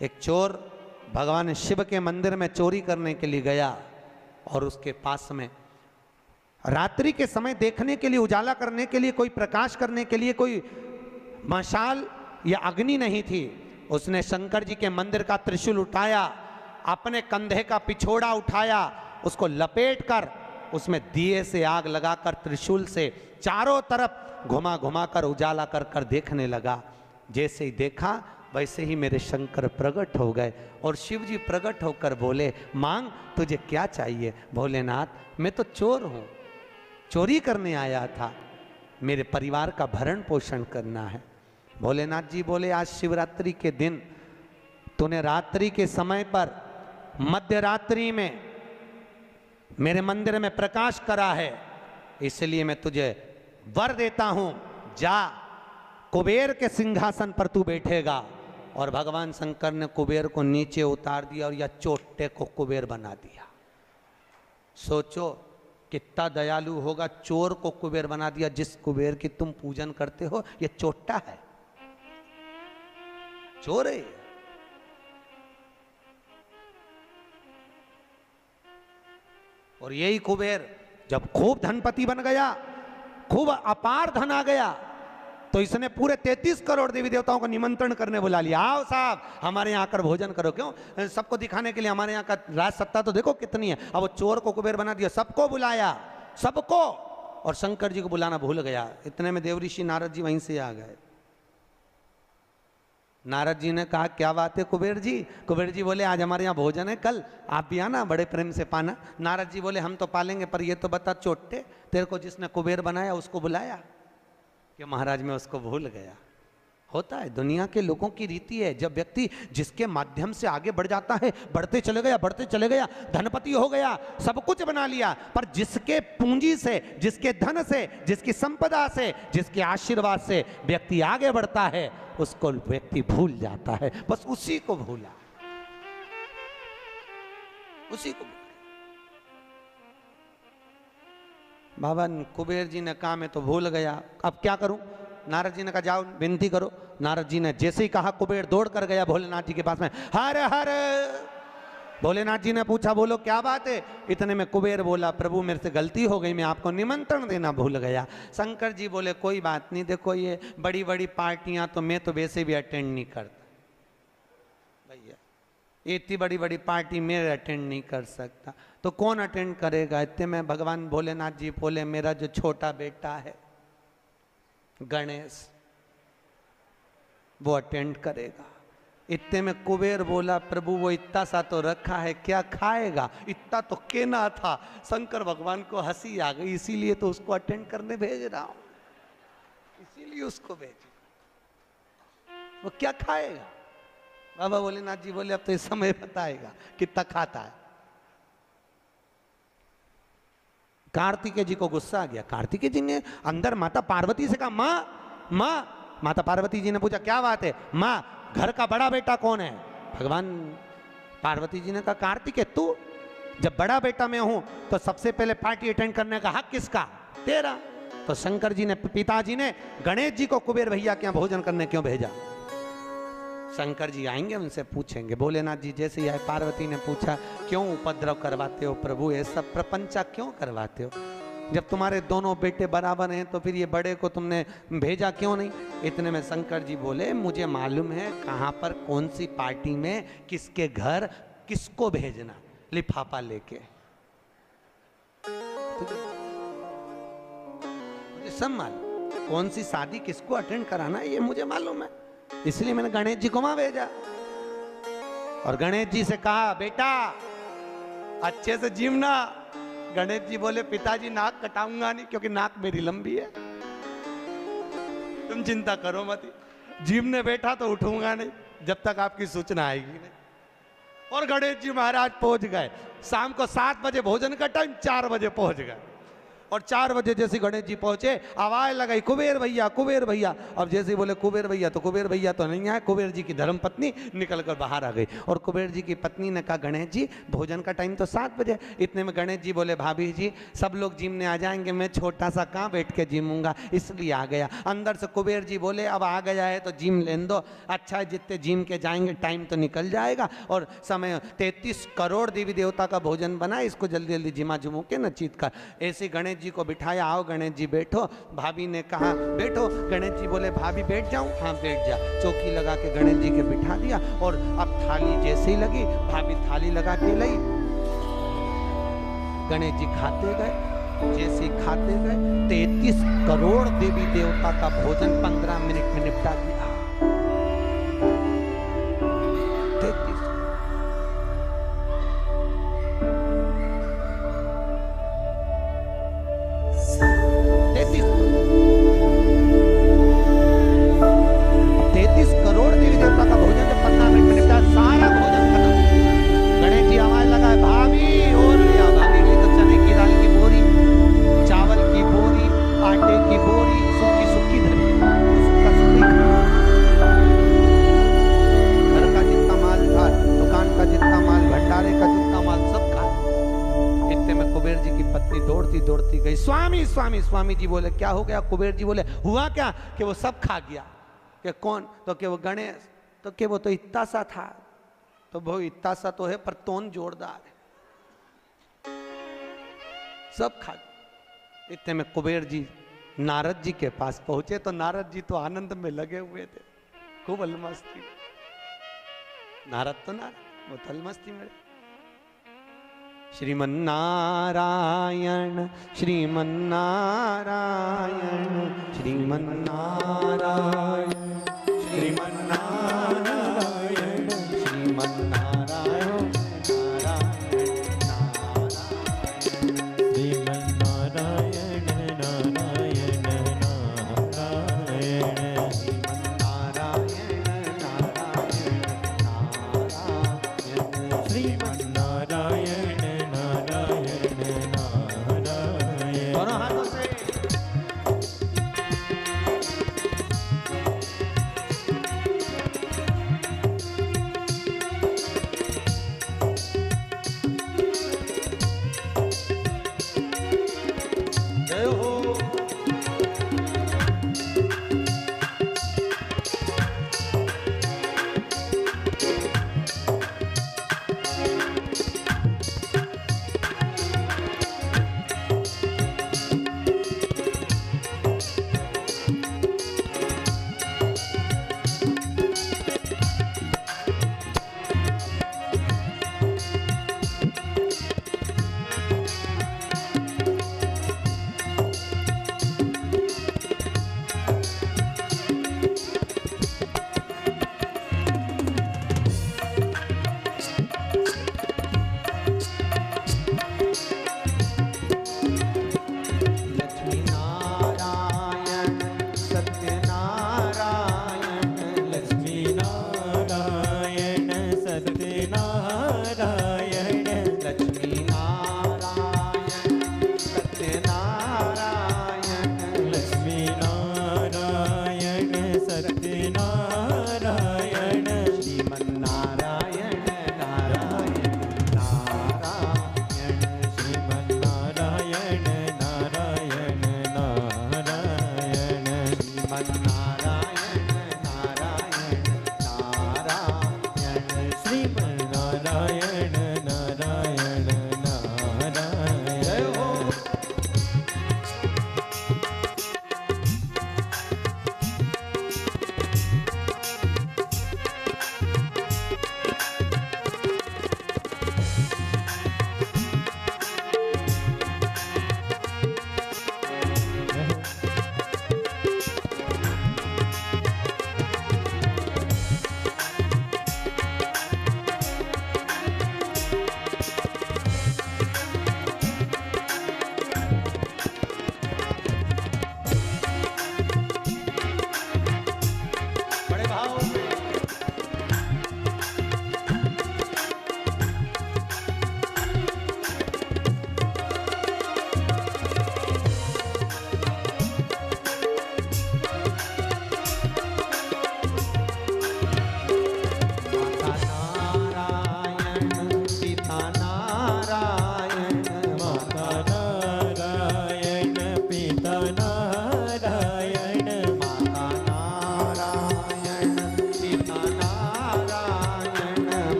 एक चोर भगवान शिव के मंदिर में चोरी करने के लिए गया और उसके पास में रात्रि के समय देखने के लिए, उजाला करने के लिए, कोई प्रकाश करने के लिए कोई मशाल या अग्नि नहीं थी। उसने शंकर जी के मंदिर का त्रिशूल उठाया, अपने कंधे का पिछोड़ा उठाया, उसको लपेट कर उसमें दिए से आग लगाकर त्रिशूल से चारों तरफ घुमा घुमा कर उजाला कर कर देखने लगा। जैसे ही देखा वैसे ही मेरे शंकर प्रकट हो गए और शिव जी प्रकट होकर बोले, मांग तुझे क्या चाहिए? भोलेनाथ मैं तो चोर हूं, चोरी करने आया था, मेरे परिवार का भरण पोषण करना है। भोलेनाथ जी बोले, आज शिवरात्रि के दिन तूने रात्रि के समय पर मध्य रात्रि में मेरे मंदिर में प्रकाश करा है, इसलिए मैं तुझे वर देता हूं, जा कुबेर के सिंहासन पर तू बैठेगा। और भगवान शंकर ने कुबेर को नीचे उतार दिया और या चोटे को कुबेर बना दिया। सोचो कितना दयालु होगा, चोर को कुबेर बना दिया। जिस कुबेर की तुम पूजन करते हो ये चोट्टा है, चोर है। और यही कुबेर जब खूब धनपति बन गया, खूब अपार धन आ गया, तो इसने पूरे 33 करोड़ देवी देवताओं को निमंत्रण करने बुला लिया। आओ साहब हमारे यहाँ आकर भोजन करो। क्यों? सबको दिखाने के लिए हमारे यहाँ का राज सत्ता तो देखो कितनी है। अब वो चोर को कुबेर बना दिया, सबको बुलाया, सबको। और शंकर जी को बुलाना भूल गया। इतने में देवऋषि नारद जी वहीं से आ गए। नारद जी ने कहा, क्या बात है कुबेर जी? कुबेर जी बोले, आज हमारे यहाँ भोजन है, कल आप भी आना, बड़े प्रेम से पाना। नारद जी बोले, हम तो पालेंगे, पर ये तो बता चोट्टे, तेरे को जिसने कुबेर बनाया उसको बुलाया? कि महाराज मैं उसको भूल गया। होता है, दुनिया के लोगों की रीति है। जब व्यक्ति जिसके माध्यम से आगे बढ़ जाता है, बढ़ते चले गया, धनपति हो गया, सब कुछ बना लिया, पर जिसके पूंजी से, जिसके धन से, जिसकी संपदा से, जिसके आशीर्वाद से व्यक्ति आगे बढ़ता है, उसको व्यक्ति भूल जाता है। बस उसी को भूला, उसी को। बाबा कुबेर जी ने कहा मैं तो भूल गया, अब क्या करूं? नारद जी ने कहा जाओ विनती करो। नारद जी ने जैसे ही कहा, कुबेर दौड़ कर गया भोलेनाथ जी के पास में, हर हर। भोलेनाथ जी ने पूछा, बोलो क्या बात है? इतने में कुबेर बोला, प्रभु मेरे से गलती हो गई, मैं आपको निमंत्रण देना भूल गया। शंकर जी बोले, कोई बात नहीं, देखो ये बड़ी बड़ी पार्टियां तो मैं तो वैसे भी अटेंड नहीं करता भैया, इतनी बड़ी बड़ी पार्टी मैं अटेंड नहीं कर सकता, तो कौन अटेंड करेगा? इतने में भगवान भोलेनाथ जी बोले, मेरा जो छोटा बेटा है गणेश, वो अटेंड करेगा। इतने में कुबेर बोला, प्रभु वो इतना सा तो रखा है, क्या खाएगा? इतना तो केना था। शंकर भगवान को हंसी आ गई, इसीलिए तो उसको अटेंड करने भेज रहा हूं, इसीलिए उसको भेज। वो क्या खाएगा? बाबा भोलेनाथ जी बोले, अब तो इस समय बताएगा कितना खाता है। कार्तिकेय जी को गुस्सा आ गया। कार्तिकेय जी ने अंदर माता पार्वती से कहा, माँ माँ। माता पार्वती जी ने पूछा, क्या बात है? माँ घर का बड़ा बेटा कौन है? भगवान पार्वती जी ने कहा, कार्तिकेय तू। जब बड़ा बेटा मैं हूं तो सबसे पहले पार्टी अटेंड करने का हक किसका? तेरा। तो शंकर जी ने, पिताजी ने गणेश जी को कुबेर भैया के यहाँ भोजन करने क्यों भेजा? शंकर जी आएंगे, उनसे पूछेंगे। भोलेनाथ जी जैसे ही आए, पार्वती ने पूछा, क्यों उपद्रव करवाते हो प्रभु, ये सब प्रपंचा क्यों करवाते हो? जब तुम्हारे दोनों बेटे बराबर हैं तो फिर ये बड़े को तुमने भेजा क्यों नहीं? इतने में शंकर जी बोले, मुझे मालूम है कहाँ पर, कौन सी पार्टी में, किसके घर किसको भेजना, लिफाफा लेके। मुझे सब मालूम, कौन सी शादी किसको अटेंड कराना ये मुझे मालूम है, इसलिए मैंने गणेश जी को वहां भेजा। और गणेश जी से कहा, बेटा अच्छे से जीवना। गणेश जी बोले, पिताजी नाक कटाऊंगा नहीं, क्योंकि नाक मेरी लंबी है, तुम चिंता करो मत, जीवने बैठा तो उठूंगा नहीं जब तक आपकी सूचना आएगी नहीं। और गणेश जी महाराज पहुंच गए। शाम को 7 बजे भोजन का टाइम, 4 बजे पहुंच गए। और 4 बजे जैसे गणेश जी पहुंचे आवाज लगाई कुबेर भैया कुबेर भैया। अब जैसे ही बोले कुबेर भैया तो कुबेर भैया तो नहीं आए, कुबेर जी की धर्मपत्नी निकल कर बाहर आ गई। और कुबेर जी की पत्नी ने कहा गणेश जी भोजन का टाइम तो 7 बजे। इतने में गणेश जी बोले भाभी जी सब लोग जिमने आ जाएंगे, मैं छोटा सा कहाँ बैठ के जिमूंगा, इसलिए आ गया। अंदर से कुबेर जी बोले अब आ गया है तो जिम लेने दो, अच्छा है जितने जिम के जाएंगे टाइम तो निकल जाएगा और समय 33 करोड़ देवी देवता का भोजन बना, इसको जल्दी जल्दी जिमा जुमू के न चीत कर। ऐसे गणेश जी को बिठाया, आओ गणेश जी बैठो। भाभी ने कहा बैठो, गणेश जी बोले भाभी बैठ जाऊं, हाँ बैठ जा। चौकी लगा के गणेश जी के बिठा दिया और अब थाली जैसे ही लगी भाभी थाली लगा के लाई, गणेश जी खाते गए। जैसे ही खाते गए 33 करोड़ देवी देवता का भोजन 15 मिनट में निपटा दिया। 33 करोड़ देवी देवता का भोजन जब 15 मिनट में निपटा, सारा भोजन खत्म। गणेश जी आवाज लगाए भाभी और लिया। भाभी ने तो चने की दाल की बोरी, चावल की बोरी, आटे की बोरी सूखी सूखी धरी, घर का जितना माल था, दुकान का जितना माल, भंडारे का जितना माल सब खा। इतने में कुबेर जी की पत्नी दौड़ती दौड़ती गई, स्वामी स्वामी। स्वामी जी बोले क्या हो गया? कुबेर जी बोले हुआ क्या कि वो सब खा गया। कि कौन? तो कि वो गणेश। तो कि वो तो इतना सा था। तो वो इतना सा तो है पर तोन जोरदार है, सब खा गया। इतने में कुबेर जी नारद जी के पास पहुंचे तो नारद जी तो आनंद में लगे हुए थे, खूब अलमस्ती। नारद तो नारद, वो तो अलमस्ती में। श्रीमन्नारायण श्रीमन्नारायण श्रीमन्नारायण श्रीमन्नारायण श्रीमन्नारायण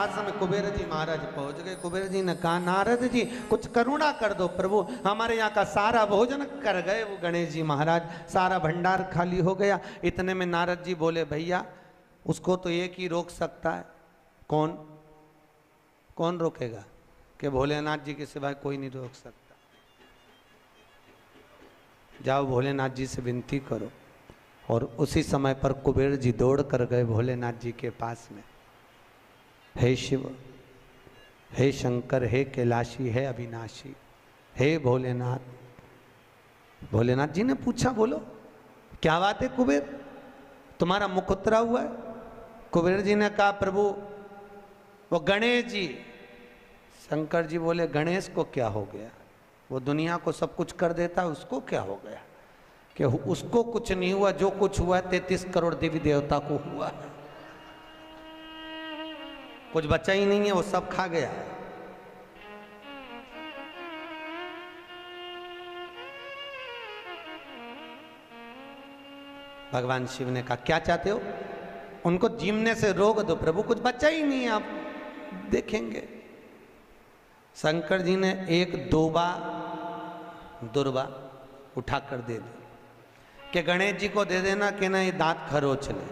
पास में कुबेर जी महाराज पहुंच गए। कुबेर जी ने कहा नारद जी कुछ करुणा कर दो प्रभु, हमारे यहाँ का सारा भोजन कर गए वो गणेश जी महाराज, सारा भंडार खाली हो गया। इतने में नारद जी बोले भैया उसको तो एक ही रोक सकता है। कौन? कौन रोकेगा? कि भोलेनाथ जी के सिवाय कोई नहीं रोक सकता। जाओ भोलेनाथ जी से विनती करो। और उसी समय पर कुबेर जी दौड़ कर गए भोलेनाथ जी के पास में। हे शिव, हे शंकर, हे कैलाशी, हे अविनाशी, हे भोलेनाथ। भोलेनाथ जी ने पूछा बोलो क्या बात है कुबेर, तुम्हारा मुख उतरा हुआ है? कुबेर जी ने कहा प्रभु वो गणेश जी। शंकर जी बोले गणेश को क्या हो गया? वो दुनिया को सब कुछ कर देता है, उसको क्या हो गया? कि उसको कुछ नहीं हुआ, जो कुछ हुआ 33 करोड़ देवी देवता को हुआ। कुछ बचा ही नहीं है, वो सब खा गया। भगवान शिव ने कहा क्या चाहते हो? उनको जीवने से रोक दो प्रभु, कुछ बचा ही नहीं है, आप देखेंगे। शंकर जी ने एक दुर्बा उठाकर दे दी कि गणेश जी को दे देना कि ना ये दांत खरोच ले।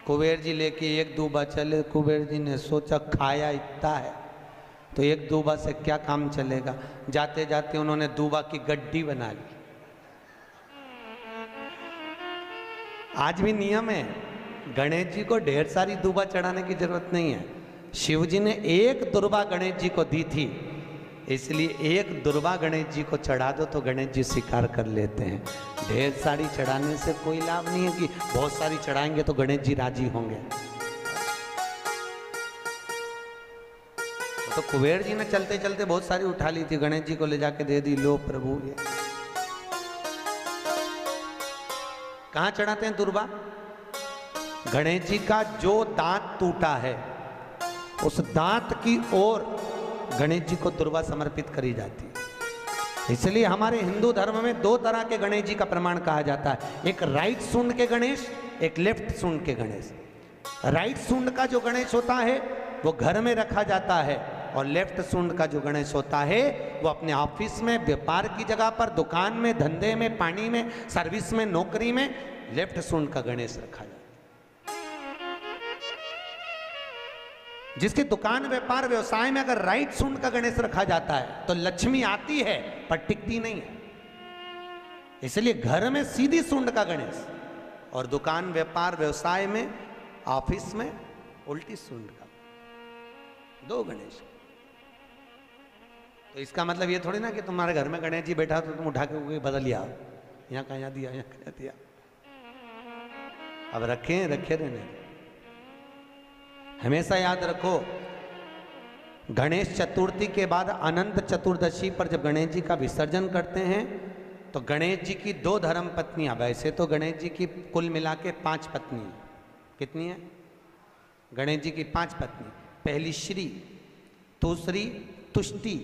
कुबेर जी लेके एक दूबा चले। कुबेर जी ने सोचा खाया इतना है तो एक दूबा से क्या काम चलेगा। जाते जाते उन्होंने दूबा की गड्डी बना ली। आज भी नियम है, गणेश जी को ढेर सारी दूबा चढ़ाने की जरूरत नहीं है। शिव जी ने एक दुर्बा गणेश जी को दी थी, इसलिए एक दुर्बा गणेश जी को चढ़ा दो तो गणेश जी स्वीकार कर लेते हैं। ढेर सारी चढ़ाने से कोई लाभ नहीं है कि बहुत सारी चढ़ाएंगे तो गणेश जी राजी होंगे। तो कुबेर जी ने चलते चलते बहुत सारी उठा ली थी, गणेश जी को ले जाके दे दी। लो प्रभु ये कहां चढ़ाते हैं दुर्बा? गणेश जी का जो दांत टूटा है उस दांत की ओर गणेश जी को दुर्बा समर्पित करी जाती है। इसलिए हमारे हिंदू धर्म में दो तरह के गणेश जी का प्रमाण कहा जाता है, एक राइट सूंड के गणेश, एक लेफ्ट सूंड के गणेश। राइट सूंड का जो गणेश होता है वो घर में रखा जाता है, और लेफ्ट सूंड का जो गणेश होता है वो अपने ऑफिस में, व्यापार की जगह पर, दुकान में, धंधे में, पानी में, सर्विस में, नौकरी में लेफ्ट सूंड का गणेश रखा जाता है। जिसके दुकान, व्यापार, व्यवसाय में अगर राइट सूंड का गणेश रखा जाता है तो लक्ष्मी आती है पर टिकती नहीं है। इसलिए घर में सीधी सूंड का गणेश और दुकान, व्यापार, व्यवसाय में, ऑफिस में उल्टी सूंड का, दो गणेश। तो इसका मतलब ये थोड़ी ना कि तुम्हारे घर में गणेश जी बैठा तो तुम उठा के बदल लिया, यहाँ कहाँ दिया, यहाँ कहाँ दिया। अब रखे रहने। हमेशा याद रखो, गणेश चतुर्थी के बाद अनंत चतुर्दशी पर जब गणेश जी का विसर्जन करते हैं तो गणेश जी की 2 धर्म पत्नियां, वैसे तो गणेश जी की कुल मिला के 5 पत्नी, कितनी है? गणेश जी की 5 पत्नी। पहली श्री, दूसरी तुष्टि,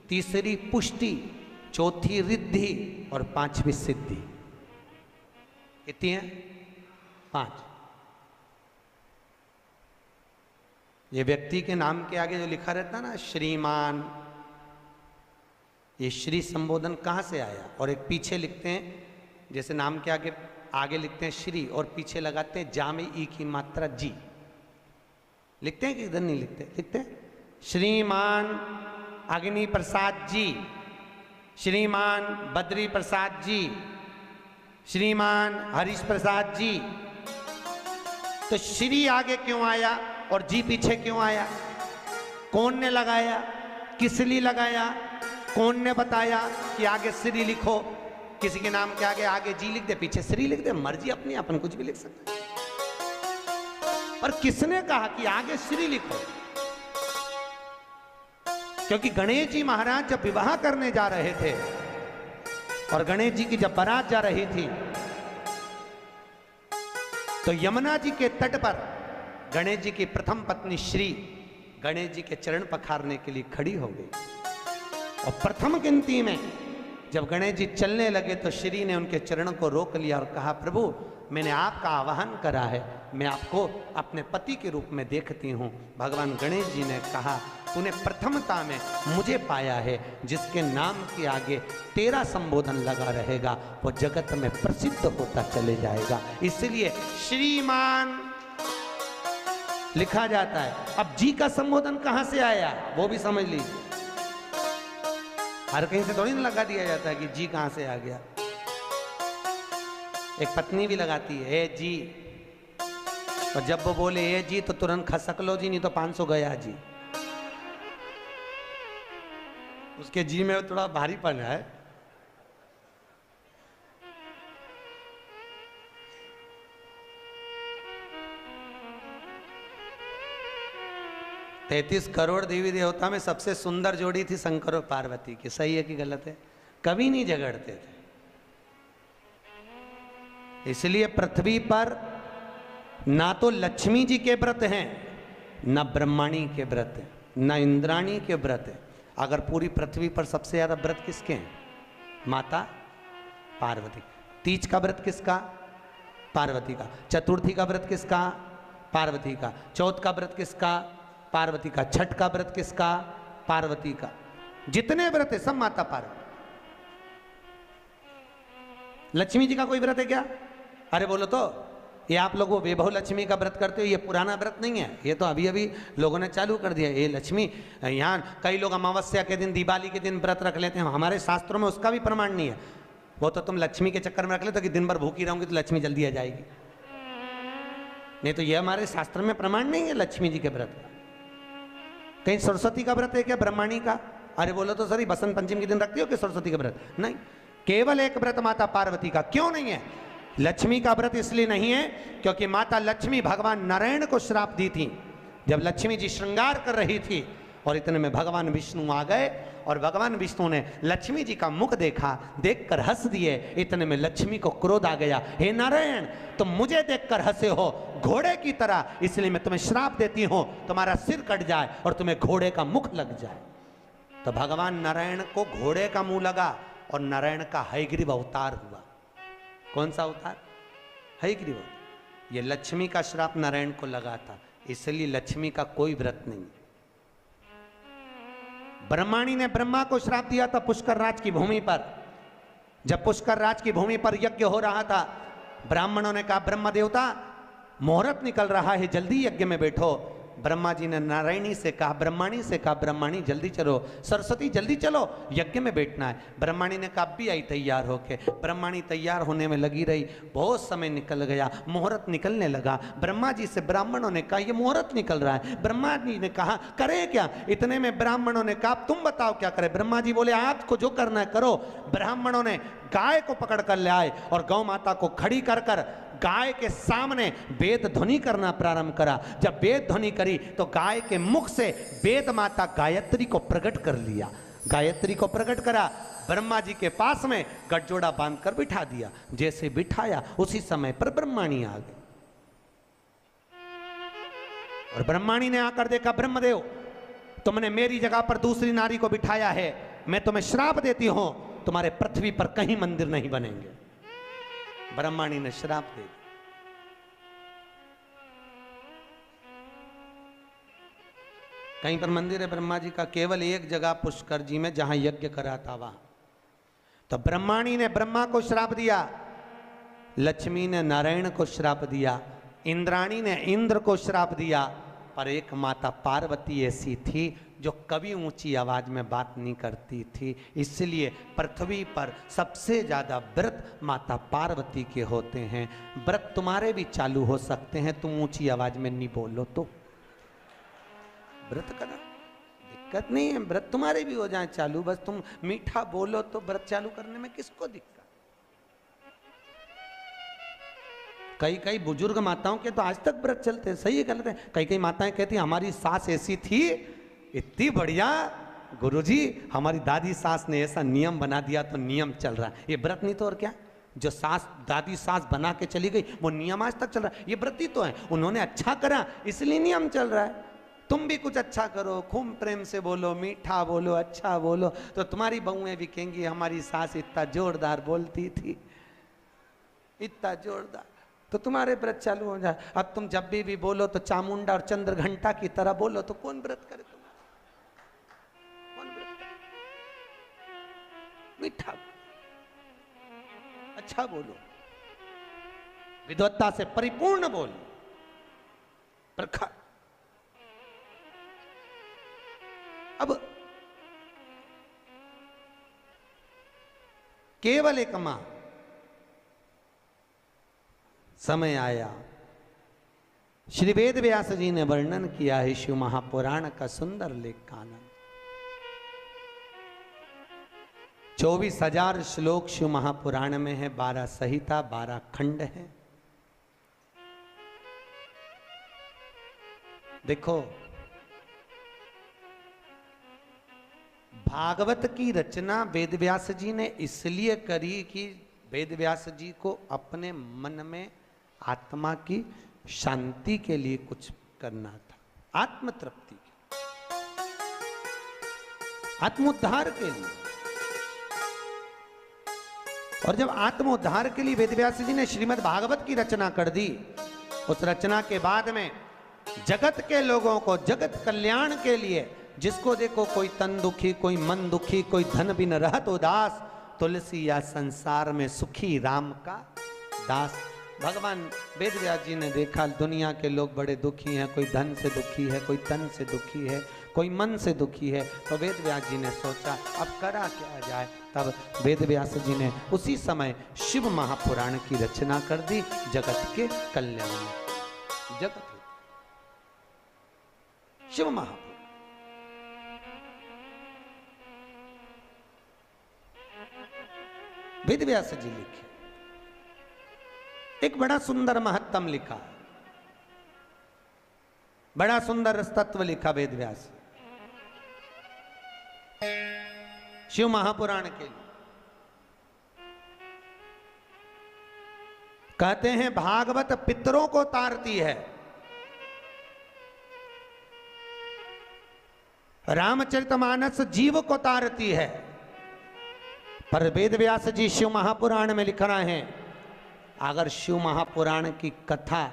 तीसरी पुष्टि, चौथी रिद्धि और 5वीं सिद्धि। कितनी है? 5। ये व्यक्ति के नाम के आगे जो लिखा रहता है ना श्रीमान, ये श्री संबोधन कहाँ से आया? और एक पीछे लिखते हैं, जैसे नाम के आगे लिखते हैं श्री और पीछे लगाते हैं जा में ई की मात्रा जी। लिखते हैं कि इधर नहीं लिखते? लिखते हैं श्रीमान अग्नि प्रसाद जी, श्रीमान बद्री प्रसाद जी, श्रीमान हरीश प्रसाद जी। तो श्री आगे क्यों आया और जी पीछे क्यों आया? कौन ने लगाया? किस लिए लगाया? कौन ने बताया कि आगे श्री लिखो? किसी के नाम के आगे जी लिख दे, पीछे श्री लिख दे, मर्जी अपनी, अपन कुछ भी लिख सकते हैं। पर किसने कहा कि आगे श्री लिखो? क्योंकि गणेश जी महाराज जब विवाह करने जा रहे थे और गणेश जी की जब बारात जा रही थी तो यमुना जी के तट पर गणेश जी की प्रथम पत्नी श्री गणेश जी के चरण पखारने के लिए खड़ी हो गई और प्रथम गिनती में जब गणेश जी चलने लगे तो श्री ने उनके चरणों को रोक लिया और कहा, प्रभु मैंने आपका आवाहन करा है, मैं आपको अपने पति के रूप में देखती हूँ। भगवान गणेश जी ने कहा, तूने प्रथमता में मुझे पाया है, जिसके नाम के आगे तेरा संबोधन लगा रहेगा वो जगत में प्रसिद्ध होता चले जाएगा। इसलिए श्रीमान लिखा जाता है। अब जी का संबोधन कहां से आया वो भी समझ लीजिए। हर कहीं से थोड़ी ना लगा दिया जाता है कि जी कहां से आ गया। एक पत्नी भी लगाती है ए जी, और जब वो बोले ए जी तो तुरंत खसक लो जी, नहीं तो 500 गया जी। उसके जी में थोड़ा भारीपन है। तैतीस करोड़ देवी देवता में सबसे सुंदर जोड़ी थी शंकर और पार्वती की। सही है कि गलत है? कभी नहीं झगड़ते थे। इसलिए पृथ्वी पर ना तो लक्ष्मी जी के व्रत हैं, ना ब्रह्माणी के व्रत हैं, ना इंद्राणी के व्रत हैं। अगर पूरी पृथ्वी पर सबसे ज्यादा व्रत किसके हैं? माता पार्वती। तीज का व्रत किसका? पार्वती का। चतुर्थी का व्रत किसका? पार्वती का। चौथ का व्रत किसका? पार्वती का। छठ का व्रत किसका? पार्वती का। जितने व्रत है सब माता पार्वती। लक्ष्मी जी का कोई व्रत है क्या? अरे बोलो तो, ये आप लोग वो वैभव लक्ष्मी का व्रत करते हो, ये पुराना व्रत नहीं है, ये तो अभी अभी लोगों ने चालू कर दिया। ये लक्ष्मी, यहाँ कई लोग अमावस्या के दिन, दिवाली के दिन व्रत रख लेते हैं, हमारे शास्त्रों में उसका भी प्रमाण नहीं है। वो तो तुम लक्ष्मी के चक्कर में रख लेते हो कि दिन भर भूखी रहूंगी तो लक्ष्मी जल्दी आ जाएगी। नहीं तो ये हमारे शास्त्र में प्रमाण नहीं है लक्ष्मी जी के व्रत का। कहीं सरस्वती का व्रत है क्या ब्रह्माणी का? अरे बोलो तो सर, बसंत पंचमी के दिन रखती हो कि सरस्वती का व्रत? नहीं, केवल एक व्रत माता पार्वती का। क्यों नहीं है? लक्ष्मी का व्रत इसलिए नहीं है क्योंकि माता लक्ष्मी भगवान नारायण को श्राप दी थी। जब लक्ष्मी जी श्रृंगार कर रही थी और इतने में भगवान विष्णु आ गए और भगवान विष्णु ने लक्ष्मी जी का मुख देखा, देखकर हंस दिए। इतने में लक्ष्मी को क्रोध आ गया, हे नारायण तुम मुझे देखकर हंसे हो घोड़े की तरह, इसलिए मैं तुम्हें श्राप देती हूं, तुम्हारा सिर कट जाए और तुम्हें घोड़े का मुख लग जाए। तो भगवान नारायण को घोड़े का मुंह लगा और नारायण का हयग्रीव अवतार हुआ। कौन सा अवतार? हयग्रीव। ये लक्ष्मी का श्राप नारायण को लगा था, इसलिए लक्ष्मी का कोई व्रत नहीं। ब्रह्माणी ने ब्रह्मा को श्राप दिया था पुष्कर राज की भूमि पर। जब पुष्कर राज की भूमि पर यज्ञ हो रहा था, ब्राह्मणों ने कहा ब्रह्मा देवता मुहूर्त निकल रहा है, जल्दी यज्ञ में बैठो। ब्रह्मा जी ने नारायणी से कहा, ब्रह्माणी से कहा, ब्रह्माणी जल्दी चलो, सरस्वती जल्दी चलो, यज्ञ में बैठना है। ब्रह्माणी ने कहा भी आई तैयार होके। ब्रह्माणी तैयार होने में लगी रही, बहुत समय निकल गया, मुहूर्त निकलने लगा। ब्रह्मा जी से ब्राह्मणों ने कहा ये मुहूर्त निकल रहा है। ब्रह्मा जी ने कहा करें क्या? इतने में ब्राह्मणों ने कहा तुम बताओ क्या करें? ब्रह्मा जी बोले आपको जो करना है करो। ब्राह्मणों ने गाय को पकड़ कर ले आए और गौ माता को खड़ी कर कर गाय के सामने वेद ध्वनि करना प्रारंभ करा। जब वेद ध्वनि करी तो गाय के मुख से वेद माता गायत्री को प्रकट कर लिया। गायत्री को प्रकट करा, ब्रह्मा जी के पास में गठजोड़ा बांधकर बिठा दिया। जैसे बिठाया उसी समय पर ब्रह्माणी आ गई और ब्रह्माणी ने आकर देखा ब्रह्मदेव तुमने मेरी जगह पर दूसरी नारी को बिठाया है, मैं तुम्हें श्राप देती हूं, तुम्हारे पृथ्वी पर कहीं मंदिर नहीं बनेंगे। ब्रह्माणी ने श्राप दे दिया। कहीं पर मंदिर है ब्रह्मा जी का? केवल एक जगह पुष्कर जी में जहां यज्ञ करा था वहां। तो ब्रह्माणी ने ब्रह्मा को श्राप दिया, लक्ष्मी ने नारायण को श्राप दिया, इंद्राणी ने इंद्र को श्राप दिया, पर एक माता पार्वती ऐसी थी जो कभी ऊंची आवाज में बात नहीं करती थी। इसलिए पृथ्वी पर सबसे ज्यादा व्रत माता पार्वती के होते हैं। व्रत तुम्हारे भी चालू हो सकते हैं, तुम ऊंची आवाज में नहीं बोलो तो। व्रत करा दिक्कत नहीं है, व्रत तुम्हारे भी हो जाए चालू, बस तुम मीठा बोलो तो व्रत चालू करने में किसको दिक्कत। कई बुजुर्ग माताओं के तो आज तक व्रत चलते हैं। सही है गलत है? कई माताएं कहती हमारी सास ऐसी थी, इतनी बढ़िया गुरुजी, हमारी दादी सास ने ऐसा नियम बना दिया तो नियम चल रहा है। ये व्रत नहीं तो और क्या? जो सास दादी सास बना के चली गई वो नियम आज तक चल रहा है। ये व्रत ही तो है, उन्होंने अच्छा करा इसलिए नियम चल रहा है। तुम भी कुछ अच्छा करो, खूब प्रेम से बोलो, मीठा बोलो, अच्छा बोलो, तो तुम्हारी बहुएं भी कहेंगी हमारी सास इतना जोरदार बोलती थी, इतना जोरदार, तो तुम्हारे व्रत चालू हो जाए। अब तुम जब भी बोलो तो चामुंडा और चंद्र घंटा की तरह बोलो, तो कौन व्रत करे तुम्हारा? कौन व्रत करे? मीठा, अच्छा बोलो, विद्वत्ता से परिपूर्ण बोलो, प्रखर। अब केवल एक मां, समय आया, श्री वेद व्यास जी ने वर्णन किया है शिव महापुराण का सुंदर लेख कानन। 24,000 श्लोक शिव महापुराण में है, 12 संहिता, 12 खंड है। देखो, भागवत की रचना वेदव्यास जी ने इसलिए करी कि वेदव्यास जी को अपने मन में आत्मा की शांति के लिए कुछ करना था, आत्म तृप्ति के, आत्मोद्धार के लिए। और जब आत्मोद्धार के लिए वेदव्यास जी ने श्रीमद् भागवत की रचना कर दी, उस रचना के बाद में जगत के लोगों को, जगत कल्याण के लिए, जिसको देखो कोई तन दुखी, कोई मन दुखी, कोई धन बिन रहत उदास, तुलसी या संसार में सुखी राम का दास। भगवान वेदव्यास जी ने देखा दुनिया के लोग बड़े दुखी हैं, कोई धन से दुखी है, कोई तन से दुखी है, कोई मन से दुखी है, तो वेदव्यास जी ने सोचा अब करा क्या जाए। तब वेदव्यास जी ने उसी समय शिव महापुराण की रचना कर दी, जगत के कल्याण, जगत शिव महापुराण। वेदव्यास जी लिखे, एक बड़ा सुंदर महत्तम लिखा, बड़ा सुंदर तत्व लिखा वेदव्यास शिव महापुराण के लिए। कहते हैं भागवत पितरों को तारती है, रामचरितमानस जीव को तारती है, पर वेदव्यास जी शिव महापुराण में लिख रहे हैं, अगर शिव महापुराण की कथा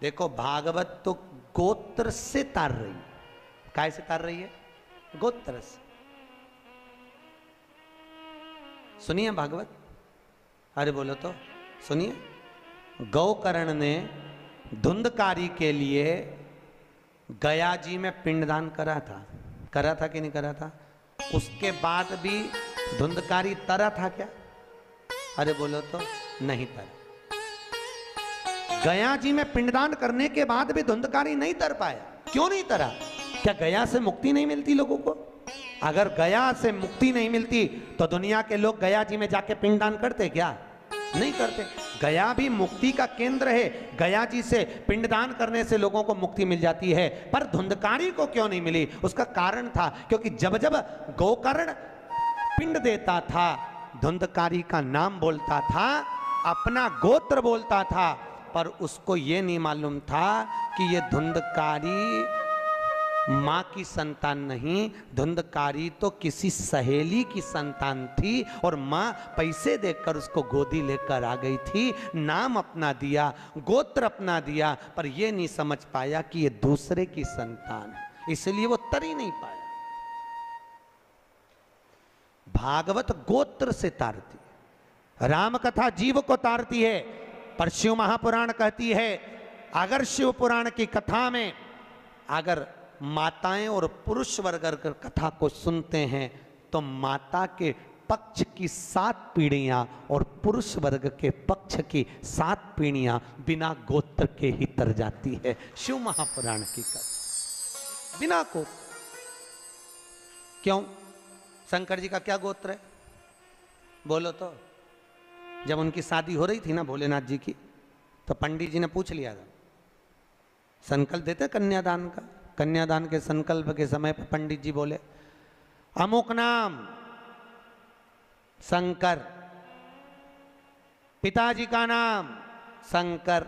देखो, भागवत तो गोत्र से तार रही, काय से तार रही है? गोत्र से। सुनिए भागवत, अरे बोलो तो सुनिए। गौकर्ण ने धुंधकारी के लिए गया जी में पिंडदान करा था कि नहीं करा था? उसके बाद भी धुंधकारी तरा था क्या? अरे बोलो तो नहीं तरा। गया जी में पिंडदान करने के बाद भी धुंधकारी नहीं तर पाया। क्यों नहीं तरा? क्या गया से मुक्ति नहीं मिलती लोगों को? अगर गया से मुक्ति नहीं मिलती तो दुनिया के लोग गया जी में जाके पिंडदान करते क्या? नहीं करते। गया भी मुक्ति का केंद्र है, गया जी से पिंडदान करने से लोगों को मुक्ति मिल जाती है, पर धुंधकारी को क्यों नहीं मिली? उसका कारण था, क्योंकि जब जब गोकर्ण पिंड देता था, धुंधकारी का नाम बोलता था, अपना गोत्र बोलता था, पर उसको ये नहीं मालूम था कि ये धुंधकारी माँ की संतान नहीं, धुंधकारी तो किसी सहेली की संतान थी, और माँ पैसे देकर उसको गोदी लेकर आ गई थी, नाम अपना दिया, गोत्र अपना दिया, पर ये नहीं समझ पाया कि ये दूसरे की संतान है, इसलिए वो तर ही नहीं पाया। भागवत गोत्र से तारती, राम कथा जीव को तारती है, पर शिव महापुराण कहती है अगर शिव पुराण की कथा में अगर माताएं और पुरुष वर्ग अगर कथा को सुनते हैं तो माता के पक्ष की 7 पीढ़ियां और पुरुष वर्ग के पक्ष की 7 पीढ़ियां बिना गोत्र के ही तर जाती है। शिव महापुराण की कथा बिना गोत्र। क्यों? शंकर जी का क्या गोत्र है? बोलो तो। जब उनकी शादी हो रही थी ना भोलेनाथ जी की, तो पंडित जी ने पूछ लिया था, संकल्प देते कन्यादान का, कन्यादान के संकल्प के समय पर पंडित जी बोले अमुक नाम शंकर, पिताजी का नाम शंकर,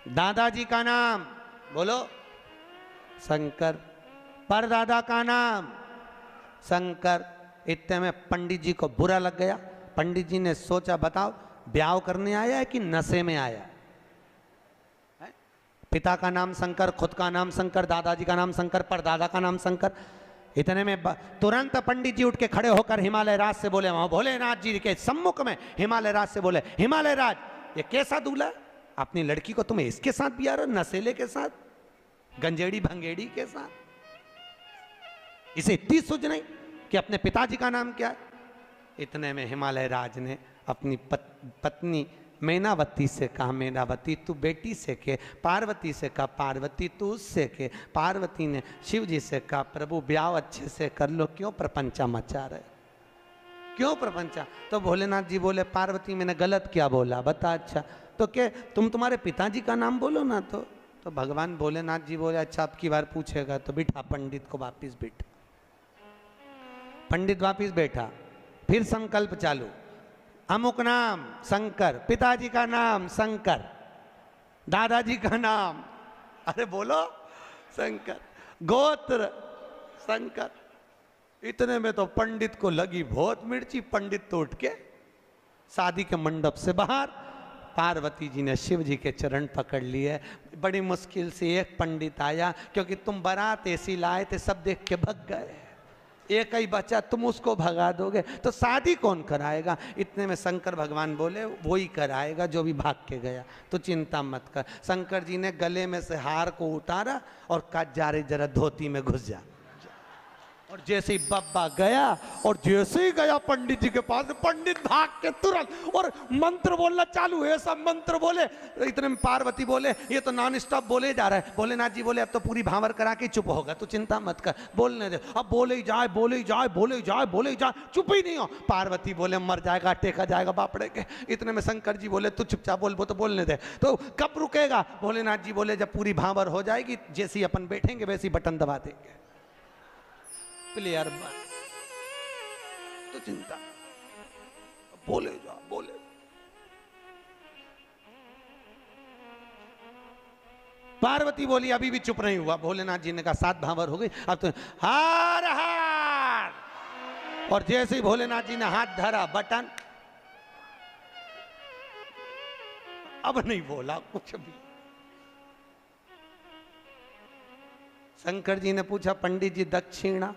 दादाजी का नाम बोलो शंकर। परदादा का नाम शंकर। इतने में पंडित जी को बुरा लग गया। पंडित जी ने सोचा, बताओ ब्याह करने आया है कि नशे में आया है? पिता का नाम शंकर, खुद का नाम शंकर, दादाजी का नाम शंकर, परदादा का नाम शंकर। इतने में तुरंत पंडित जी उठ के खड़े होकर हिमालय राज से बोले, वहां भोलेनाथ जी के सम्मुख में हिमालय राज से बोले, हिमालय राज ये कैसा दूल्हा, अपनी लड़की को तुम्हें इसके साथ भी आ रहा, नशेले के साथ, गंजेड़ी भंगेड़ी के साथ, इसे इतनी सूझ नहीं कि अपने पिताजी का नाम क्या है। इतने में हिमालय राज ने अपनी पत्नी मैनावती से कहा, मैनावती तू बेटी से के, पार्वती से कहा, पार्वती तू उससे के। पार्वती ने शिव जी से कहा, प्रभु ब्याह अच्छे से कर लो, क्यों प्रपंचा मचा रहे, क्यों प्रपंचा। तो भोलेनाथ जी बोले, पार्वती मैंने गलत क्या बोला बता। अच्छा तो क्या तुम्हारे पिताजी का नाम बोलो ना। तो भगवान भोलेनाथ जी बोले, अच्छा अब की बार पूछेगा तो बिठा पंडित को वापिस बिठा। पंडित वापिस बैठा, फिर संकल्प चालू, अमुक नाम शंकर, पिताजी का नाम शंकर, दादाजी का नाम, अरे बोलो शंकर, गोत्र शंकर। इतने में तो पंडित को लगी बहुत मिर्ची। पंडित तो उठ के शादी के मंडप से बाहर, पार्वती जी ने शिव जी के चरण पकड़ लिए। बड़ी मुश्किल से एक पंडित आया, क्योंकि तुम बारात ऐसी लाए थे सब देख के भग गए, एक ही बच्चा, तुम उसको भगा दोगे तो शादी कौन कराएगा। इतने में शंकर भगवान बोले, वो ही कराएगा जो भी भाग के गया, तो चिंता मत कर। शंकर जी ने गले में से हार को उतारा और कहा, जा रे जरा धोती में घुस जा। और जैसे ही बब्बा गया, और जैसे ही गया पंडित जी के पास, पंडित भाग के तुरंत और मंत्र बोलना चालू है, सब मंत्र बोले। इतने में पार्वती बोले, ये तो नॉन स्टॉप बोले जा रहा है। भोलेनाथ जी बोले, अब तो पूरी भांवर करा के चुप होगा, तो चिंता मत कर, बोलने दे। अब बोले ही जाए, बोले ही जाए, बोले ही जाए, बोले ही जाए, चुप ही नहीं हो। पार्वती बोले, मर जाएगा, टेका जाएगा बापड़े के। इतने में शंकर जी बोले, तू चुपचाप बोल, वो तो बोलने दे। तो कब रुकेगा। भोलेनाथ जी बोले, जब पूरी भांवर हो जाएगी, जैसे ही अपन बैठेंगे वैसे ही बटन दबा देंगे, क्लियर बात, तो चिंता, बोले जा बोले। पार्वती बोली, अभी भी चुप नहीं हुआ। भोलेनाथ जी ने कहा, 7 भांवर हो गई, अब तो हार हार। और जैसे ही भोलेनाथ जी ने हाथ धरा, बटन, अब नहीं बोला कुछ भी। शंकर जी ने पूछा, पंडित जी दक्षिणा।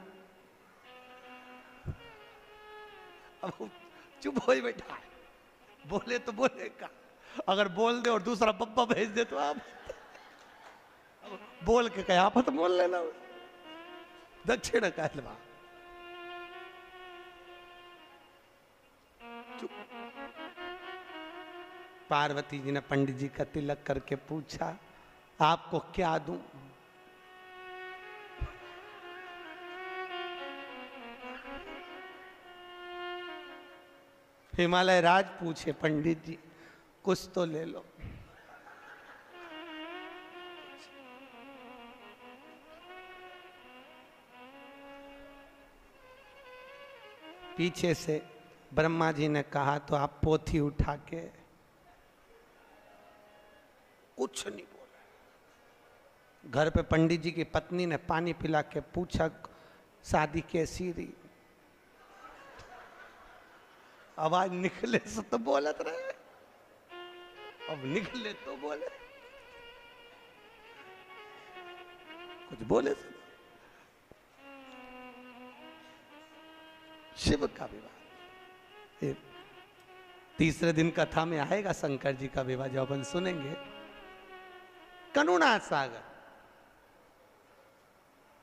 अब चुप हो ही बैठा है, बोले तो बोलेगा, अगर बोल दे और दूसरा बब्बा भेज दे तो आप बोल के कहा आप तो बोल लेना, दक्षिण कहलवा। पार्वती जी ने पंडित जी का तिलक करके पूछा, आपको क्या दूं। हिमालय राज पूछे, पंडित जी कुछ तो ले लो। पीछे से ब्रह्मा जी ने कहा, तो आप पोथी उठा के, कुछ नहीं बोला। घर पे पंडित जी की पत्नी ने पानी पिला के पूछा, शादी कैसी रही। आवाज निकले से तो बोलत रहे, अब निकले तो बोले, कुछ बोले से। शिव का विवाह तीसरे दिन कथा में आएगा, शंकर जी का विवाह जो अपन सुनेंगे। करुणा सागर,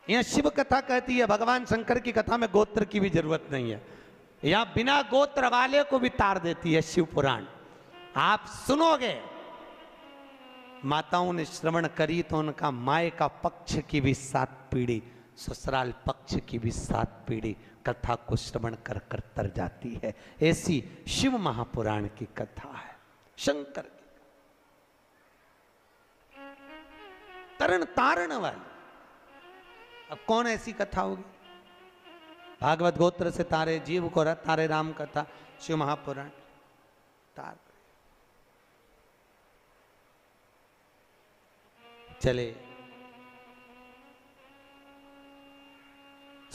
यह शिव कथा कहती है, भगवान शंकर की कथा में गोत्र की भी जरूरत नहीं है, या बिना गोत्र वाले को भी तार देती है शिव पुराण। आप सुनोगे, माताओं ने श्रवण करी तो उनका माए का पक्ष की भी 7 पीढ़ी, ससुराल पक्ष की भी 7 पीढ़ी कथा को श्रवण कर कर तर जाती है। ऐसी शिव महापुराण की कथा है, शंकर की तरण तारण वाली। अब कौन ऐसी कथा होगी। भागवत गोत्र से तारे जीव को तारे राम कथा, शिव महापुराण तार। चले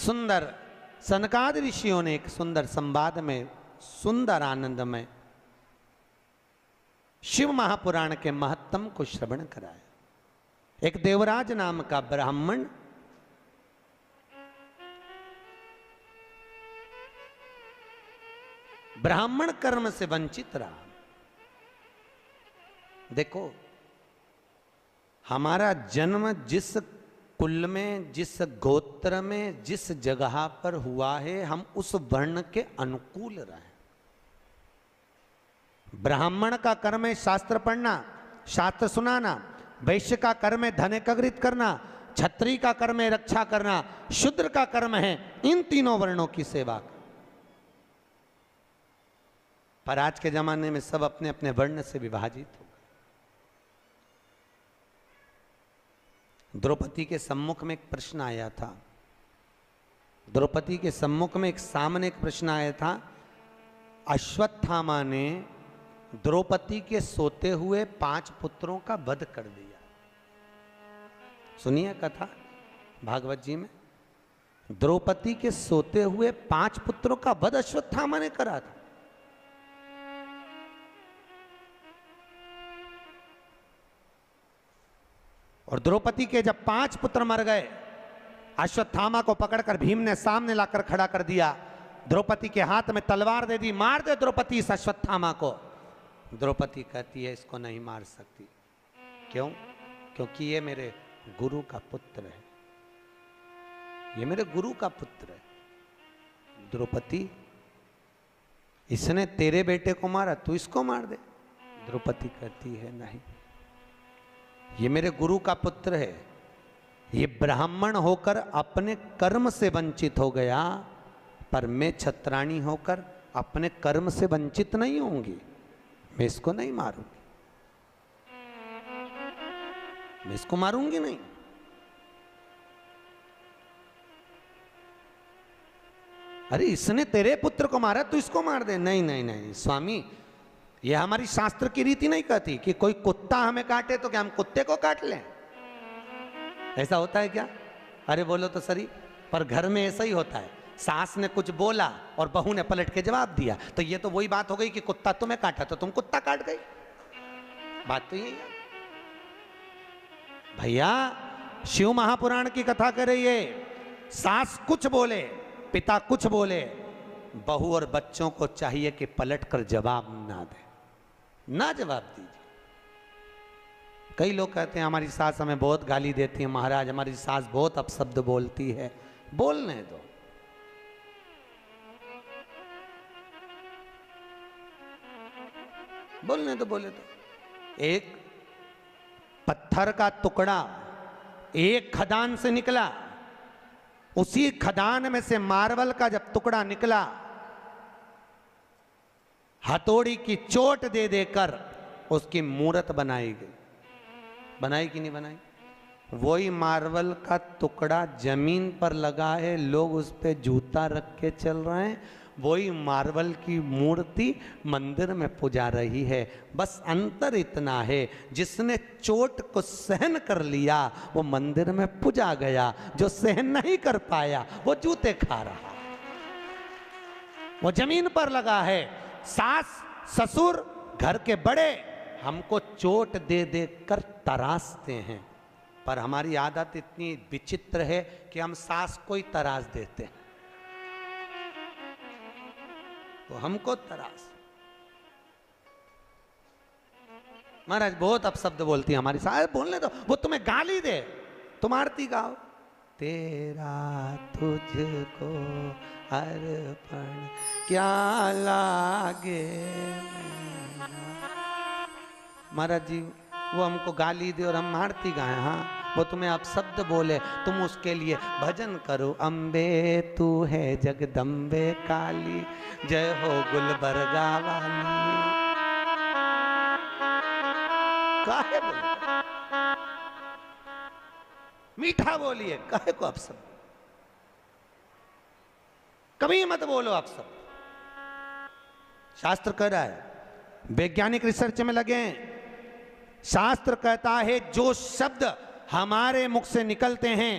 सुंदर सनकादि ऋषियों ने एक सुंदर संवाद में, सुंदर आनंद में शिव महापुराण के महत्तम को श्रवण कराया। एक देवराज नाम का ब्राह्मण ब्राह्मण कर्म से वंचित रहा। देखो, हमारा जन्म जिस कुल में, जिस गोत्र में, जिस जगह पर हुआ है, हम उस वर्ण के अनुकूल रहे। ब्राह्मण का कर्म है शास्त्र पढ़ना, शास्त्र सुनाना। वैश्य का कर्म है धन एकत्रित करना। क्षत्रिय का कर्म है रक्षा करना। शूद्र का कर्म है इन तीनों वर्णों की सेवा। पर आज के जमाने में सब अपने अपने वर्ण से विभाजित हो गए। द्रौपदी के सम्मुख में एक प्रश्न आया था। द्रौपदी के सम्मुख में एक सामने एक प्रश्न आया था। अश्वत्थामा ने द्रौपदी के सोते हुए 5 पुत्रों का वध कर दिया। सुनिए कथा भागवत जी में। द्रौपदी के सोते हुए 5 पुत्रों का वध अश्वत्थामा ने करा था। और द्रौपदी के जब 5 पुत्र मर गए, अश्वत्थामा को पकड़कर भीम ने सामने लाकर खड़ा कर दिया। द्रौपदी के हाथ में तलवार दे दी, मार दे द्रौपदी इस अश्वत्थामा को। द्रौपदी कहती है इसको नहीं मार सकती। क्यों? क्योंकि ये मेरे गुरु का पुत्र है, ये मेरे गुरु का पुत्र है। द्रौपदी, इसने तेरे बेटे को मारा, तू इसको मार दे। द्रौपदी कहती है नहीं, ये मेरे गुरु का पुत्र है। ये ब्राह्मण होकर अपने कर्म से वंचित हो गया, पर मैं क्षत्राणी होकर अपने कर्म से वंचित नहीं होंगी। मैं इसको नहीं मारूंगी, मैं इसको मारूंगी नहीं। अरे इसने तेरे पुत्र को मारा, तू इसको मार दे। नहीं नहीं नहीं स्वामी, ये हमारी शास्त्र की रीति नहीं कहती कि कोई कुत्ता हमें काटे तो क्या हम कुत्ते को काट लें? ऐसा होता है क्या? अरे बोलो तो सही। पर घर में ऐसा ही होता है। सास ने कुछ बोला और बहू ने पलट के जवाब दिया, तो ये तो वही बात हो गई कि कुत्ता तुम्हें काटा तो तुम कुत्ता काट गई। बात तो यही है भैया। शिव महापुराण की कथा कर रही है। सास कुछ बोले, पिता कुछ बोले, बहू और बच्चों को चाहिए कि पलट कर जवाब ना दे, ना जवाब दीजिए। कई लोग कहते हैं हमारी सास हमें बहुत गाली देती है, महाराज हमारी सास बहुत अपशब्द बोलती है। बोलने दो, बोलने दो, बोले तो। एक पत्थर का टुकड़ा एक खदान से निकला, उसी खदान में से मार्बल का जब टुकड़ा निकला, हथौड़ी की चोट दे देकर उसकी मूर्त बनाई गई। बनाई कि नहीं बनाई? वही मार्बल का टुकड़ा जमीन पर लगा है, लोग उस पे जूता रख के चल रहे हैं। वही मार्बल की मूर्ति मंदिर में पूजा रही है। बस अंतर इतना है, जिसने चोट को सहन कर लिया वो मंदिर में पूजा गया, जो सहन नहीं कर पाया वो जूते खा रहा, वो जमीन पर लगा है। सास ससुर घर के बड़े हमको चोट दे दे कर तराशते हैं, पर हमारी आदत इतनी विचित्र है कि हम सास को ही तराश देते हैं, तो हमको तराश। महाराज बहुत अपशब्द बोलती है हमारी सास। बोलने दो, वो तुम्हें गाली दे, तुम आरती गाओ। तेरा तुझको अर्पण क्या लागे। महाराज जी वो हमको गाली दे और हम आरती गाएं, हाँ वो तुम्हें आप शब्द बोले, तुम उसके लिए भजन करो। अम्बे तू है जगदम्बे काली, जय हो गुलबर्गा वाली। काहे बोलो, मीठा बोलिए, काहे को आप सब कभी मत बोलो आप सब। शास्त्र कह रहा है, वैज्ञानिक रिसर्च में लगे हैं। शास्त्र कहता है जो शब्द हमारे मुख से निकलते हैं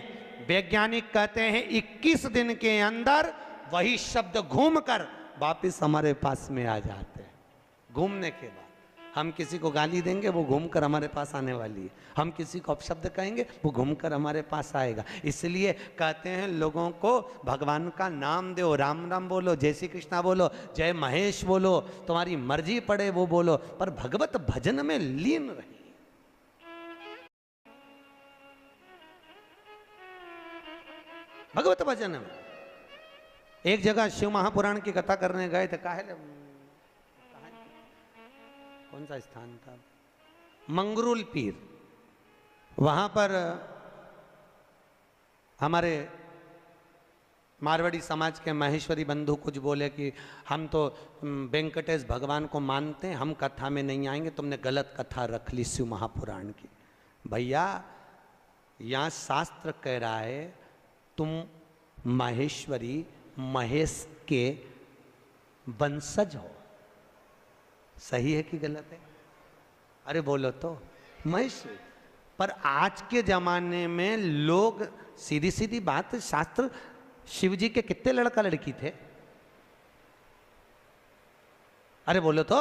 वैज्ञानिक कहते हैं 21 दिन के अंदर वही शब्द घूमकर वापस हमारे पास में आ जाते हैं। घूमने के बाद हम किसी को गाली देंगे, वो घूमकर हमारे पास आने वाली है। हम किसी को अपशब्द कहेंगे, वो घूमकर हमारे पास आएगा। इसलिए कहते हैं लोगों को भगवान का नाम दो, राम राम बोलो, जय श्री कृष्णा बोलो, जय महेश बोलो, तुम्हारी मर्जी पड़े वो बोलो, पर भगवत भजन में लीन रहिए। भगवत भजन में एक जगह शिव महापुराण की कथा करने गए थे। कौन सा स्थान था? मंगरूल पीर। वहां पर हमारे मारवाड़ी समाज के महेश्वरी बंधु कुछ बोले कि हम तो वेंकटेश भगवान को मानते हैं, हम कथा में नहीं आएंगे, तुमने गलत कथा रख ली शिव महापुराण की। भैया यहाँ शास्त्र कह रहा है तुम महेश्वरी महेश के वंशज हो। सही है कि गलत है? अरे बोलो तो। महेश्वरी। पर आज के जमाने में लोग, सीधी सीधी बात, शास्त्र, शिव जी के कितने लड़का लड़की थे? अरे बोलो तो।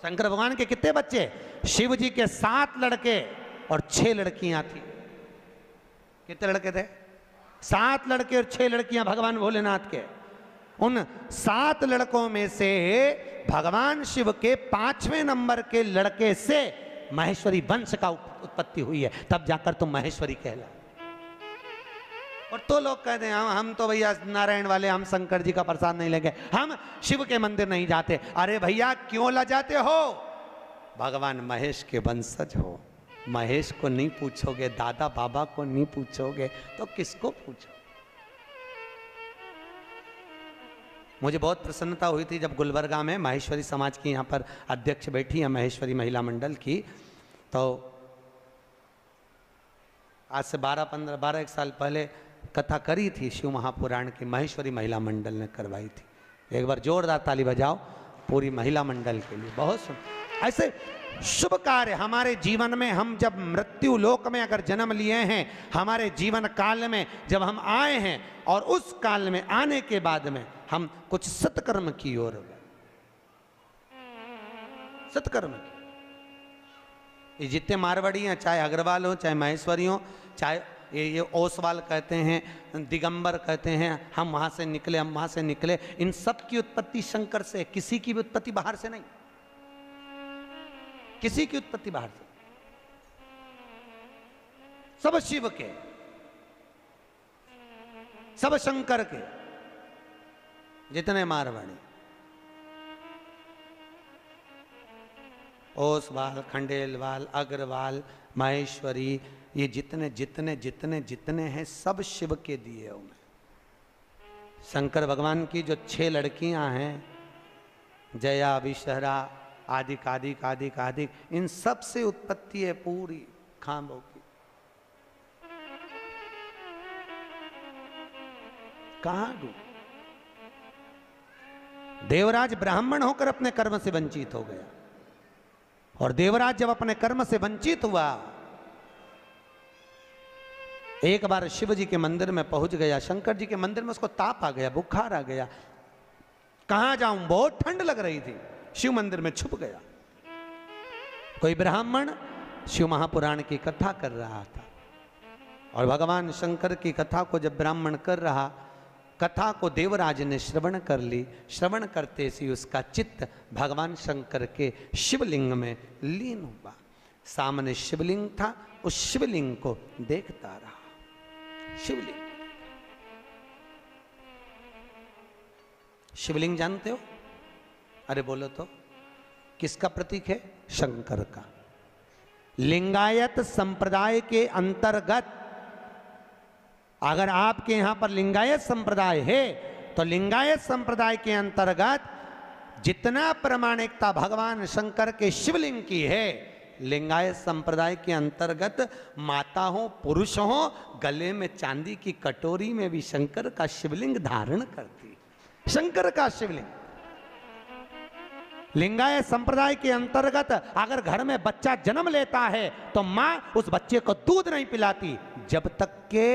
शंकर भगवान के कितने बच्चे? शिव जी के 7 लड़के और 6 लड़कियां थी। कितने लड़के थे? 7 लड़के और 6 लड़कियां भगवान भोलेनाथ के। उन 7 लड़कों में से भगवान शिव के 5वें नंबर के लड़के से महेश्वरी वंश का उत्पत्ति हुई है, तब जाकर तुम महेश्वरी कहला। और तो लोग कहते हैं हम तो भैया नारायण वाले, हम शंकर जी का प्रसाद नहीं लेंगे, हम शिव के मंदिर नहीं जाते। अरे भैया क्यों लजाते हो? भगवान महेश के वंशज हो। महेश को नहीं पूछोगे, दादा बाबा को नहीं पूछोगे, तो किसको पूछो? मुझे बहुत प्रसन्नता हुई थी जब गुलबर्गा में महेश्वरी समाज की यहाँ पर अध्यक्ष बैठी है, महेश्वरी महिला मंडल की। तो आज से 12-1 साल पहले कथा करी थी शिव महापुराण की, महेश्वरी महिला मंडल ने करवाई थी। एक बार जोरदार ताली बजाओ पूरी महिला मंडल के लिए। बहुत सुंदर। ऐसे शुभ कार्य हमारे जीवन में, हम जब मृत्यु लोक में अगर जन्म लिए हैं, हमारे जीवन काल में जब हम आए हैं, और उस काल में आने के बाद में हम कुछ सत्कर्म की ओर गए। सत्कर्म की। ये जितने मारवाड़ी हैं, चाहे अग्रवाल हो, चाहे महेश्वरी हो, चाहे ये ओसवाल कहते हैं, दिगंबर कहते हैं, हम वहां से निकले, हम वहां से निकले, इन सब की उत्पत्ति शंकर से। किसी की भी उत्पत्ति बाहर से नहीं, किसी की उत्पत्ति बाहर से। सब शिव के, सब शंकर के, जितने मारवाड़ी, ओसवाल, खंडेलवाल, अग्रवाल, महेश्वरी, ये जितने जितने जितने जितने हैं सब शिव के दिए हुए। शंकर भगवान की जो 6 लड़कियां हैं, जया, विषहरा, आदिक आदिक आदिक आदिक, इन सब से उत्पत्ति है पूरी खांबों की। कहां डूब? देवराज ब्राह्मण होकर अपने कर्म से वंचित हो गया, और देवराज जब अपने कर्म से वंचित हुआ, एक बार शिव जी के मंदिर में पहुंच गया, शंकर जी के मंदिर में उसको ताप आ गया, बुखार आ गया। कहां जाऊं, बहुत ठंड लग रही थी, शिव मंदिर में छुप गया। कोई ब्राह्मण शिव महापुराण की कथा कर रहा था, और भगवान शंकर की कथा को जब ब्राह्मण कर रहा, कथा को देवराज ने श्रवण कर ली। श्रवण करते ही उसका चित्त भगवान शंकर के शिवलिंग में लीन हुआ। सामने शिवलिंग था, उस शिवलिंग को देखता रहा। शिवलिंग, शिवलिंग जानते हो? अरे बोलो तो। किसका प्रतीक है? शंकर का। लिंगायत संप्रदाय के अंतर्गत, अगर आपके यहां पर लिंगायत संप्रदाय है, तो लिंगायत संप्रदाय के अंतर्गत जितना प्रामाणिकता भगवान शंकर के शिवलिंग की है, लिंगायत संप्रदाय के अंतर्गत माता हो, पुरुष हो, गले में चांदी की कटोरी में भी शंकर का शिवलिंग धारण करती। शंकर का शिवलिंग। लिंगायत संप्रदाय के अंतर्गत अगर घर में बच्चा जन्म लेता है, तो मां उस बच्चे को दूध नहीं पिलाती जब तक के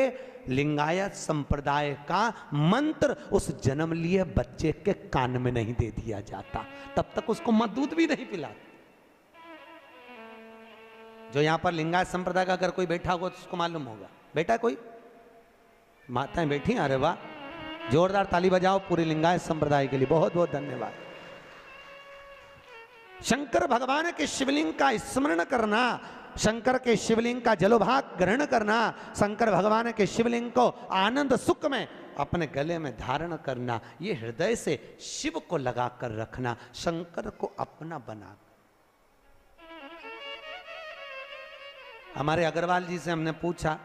लिंगायत संप्रदाय का मंत्र उस जन्म लिए बच्चे के कान में नहीं दे दिया जाता, तब तक उसको मत दूध भी नहीं पिलाते। जो यहां पर लिंगायत संप्रदाय का अगर कोई बैठा होगा तो उसको मालूम होगा। बैठा कोई माताएं बैठी, अरे वाह, जोरदार ताली बजाओ पूरी लिंगायत संप्रदाय के लिए, बहुत बहुत धन्यवाद। शंकर भगवान के शिवलिंग का स्मरण करना, शंकर के शिवलिंग का जलोभाग ग्रहण करना, शंकर भगवान के शिवलिंग को आनंद सुख में अपने गले में धारण करना, ये हृदय से शिव को लगा कर रखना, शंकर को अपना बना। हमारे अग्रवाल जी से हमने पूछा,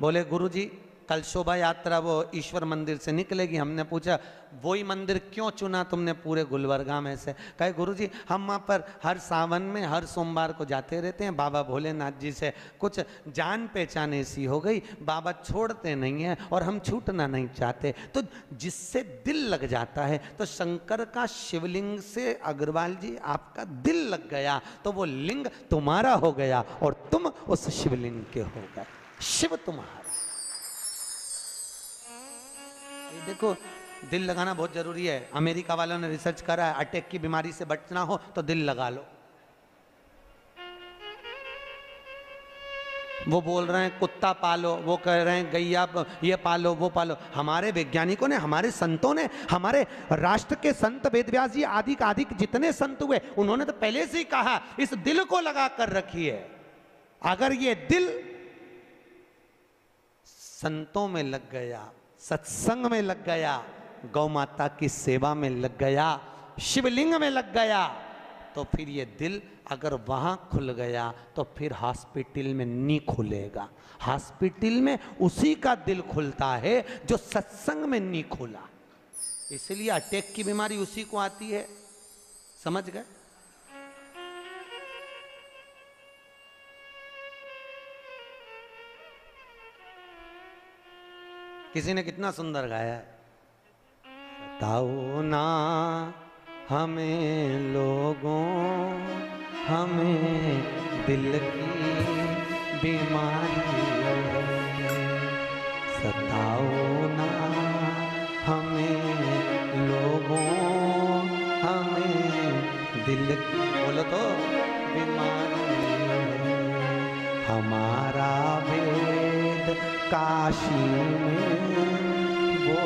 बोले गुरुजी कल शोभा यात्रा वो ईश्वर मंदिर से निकलेगी। हमने पूछा वही मंदिर क्यों चुना तुमने पूरे गुलबर्गा में से? कहे गुरुजी हम वहाँ पर हर सावन में हर सोमवार को जाते रहते हैं, बाबा भोलेनाथ जी से कुछ जान पहचान ऐसी हो गई, बाबा छोड़ते नहीं हैं और हम छूटना नहीं चाहते, तो जिससे दिल लग जाता है। तो शंकर का शिवलिंग से अग्रवाल जी आपका दिल लग गया, तो वो लिंग तुम्हारा हो गया और तुम उस शिवलिंग के हो गए, शिव तुम्हारा। देखो दिल लगाना बहुत जरूरी है। अमेरिका वालों ने रिसर्च करा है, अटैक की बीमारी से बचना हो तो दिल लगा लो। वो बोल रहे हैं कुत्ता पालो, वो कह रहे हैं गैया ये पालो वो पालो। हमारे वैज्ञानिकों ने, हमारे संतों ने, हमारे राष्ट्र के संत वेदव्यास जी आदि का आदि जितने संत हुए, उन्होंने तो पहले से ही कहा इस दिल को लगा कर रखिए। अगर ये दिल संतों में लग गया, सत्संग में लग गया, गौ माता की सेवा में लग गया, शिवलिंग में लग गया, तो फिर ये दिल अगर वहां खुल गया तो फिर हॉस्पिटल में नहीं खुलेगा। हॉस्पिटल में उसी का दिल खुलता है जो सत्संग में नहीं खुला। इसलिए अटैक की बीमारी उसी को आती है, समझ गए? किसी ने कितना सुंदर गाया है, बताओ ना हमें लोगों, हमें दिल की बीमारी सताओ ना हमें लोगों, हमें दिल की, बोलो तो, बीमारी। हमारा वेद काशी में वो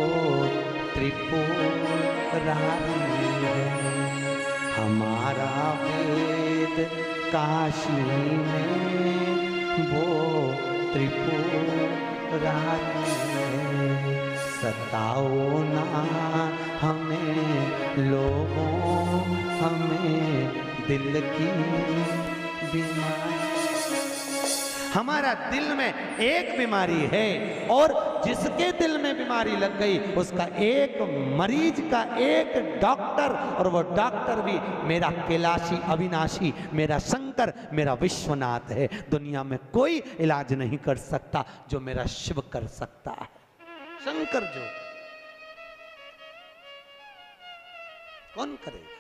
त्रिपुरारी है, हमारा वेद काशी में वो त्रिपुरारी है। सताओ ना हमें लोगों, हमें दिल की बीमारी। हमारा दिल में एक बीमारी है और जिसके दिल में बीमारी लग गई उसका एक मरीज का एक डॉक्टर, और वो डॉक्टर भी मेरा कैलाशी अविनाशी, मेरा शंकर, मेरा विश्वनाथ है। दुनिया में कोई इलाज नहीं कर सकता जो मेरा शिव कर सकता है। शंकर जो कौन करेगा?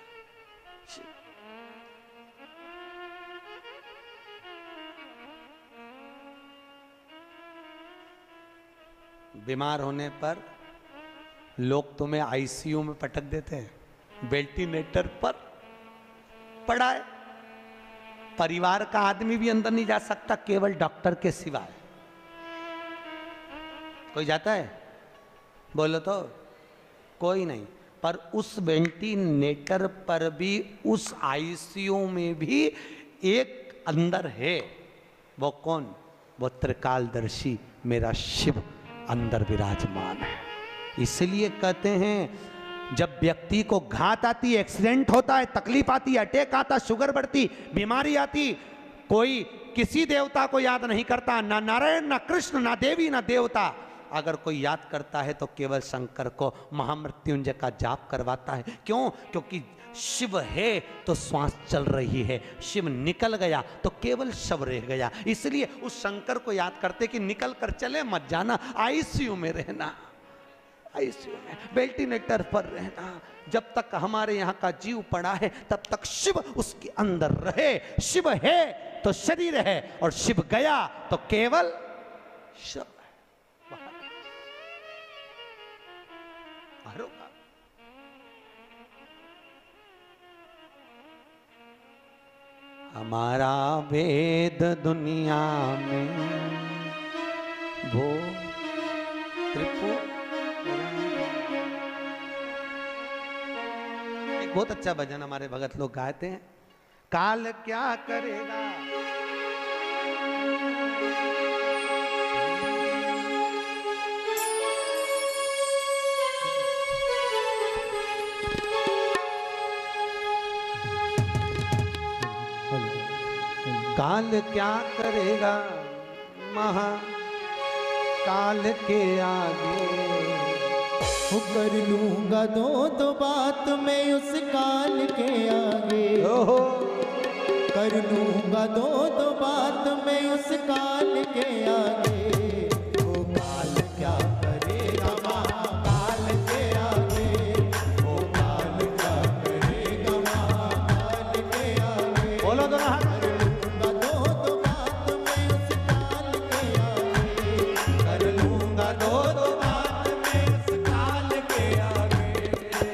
बीमार होने पर लोग तुम्हें आईसीयू में पटक देते हैं, वेंटिलेटर पर पड़ा है, परिवार का आदमी भी अंदर नहीं जा सकता केवल डॉक्टर के सिवाय। कोई जाता है? बोलो तो, कोई नहीं। पर उस वेंटिलेटर पर भी, उस आईसीयू में भी एक अंदर है। वो कौन? वो त्रिकालदर्शी मेरा शिव अंदर विराजमान है। इसलिए कहते हैं जब व्यक्ति को घात आती, एक्सीडेंट होता है, तकलीफ आती, अटैक आता, शुगर बढ़ती, बीमारी आती, कोई किसी देवता को याद नहीं करता, ना नारायण, ना कृष्ण, ना देवी, ना देवता। अगर कोई याद करता है तो केवल शंकर को महामृत्युंजय का जाप करवाता है। क्यों? क्योंकि शिव है तो श्वास चल रही है, शिव निकल गया तो केवल शव रह गया। इसलिए उस शंकर को याद करते कि निकल कर चले मत जाना, आईसीयू में रहना, आईसीयू में वेंटिलेटर पर रहना। जब तक हमारे यहाँ का जीव पड़ा है तब तक शिव उसके अंदर रहे। शिव है तो शरीर है और शिव गया तो केवल शव है। मारो का। हमारा वेद दुनिया में वो त्रिपुर। एक बहुत अच्छा भजन हमारे भगत लोग गाते हैं, काल क्या करेगा। काल क्या करेगा महाकाल के आगे। कर लूंगा दो बात मैं उस काल के आगे। कर लूंगा दो बात मैं उस काल के आगे। वो काल क्या करेगा महाकाल के आगे। वो काल क्या करेगा महाकाल के आगे। बोलो तो ना। कर लूंगा दो बात मैं उस काल के आगे।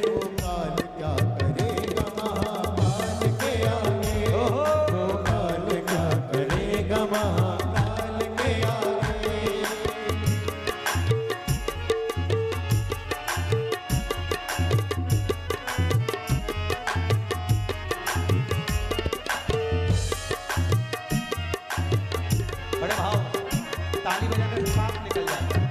वो काल क्या करेगा महाकाल के आगे। वो काल क्या करेगा महाकाल के आगे। बड़े भाव ताली बजाकर सांप निकल जाता है।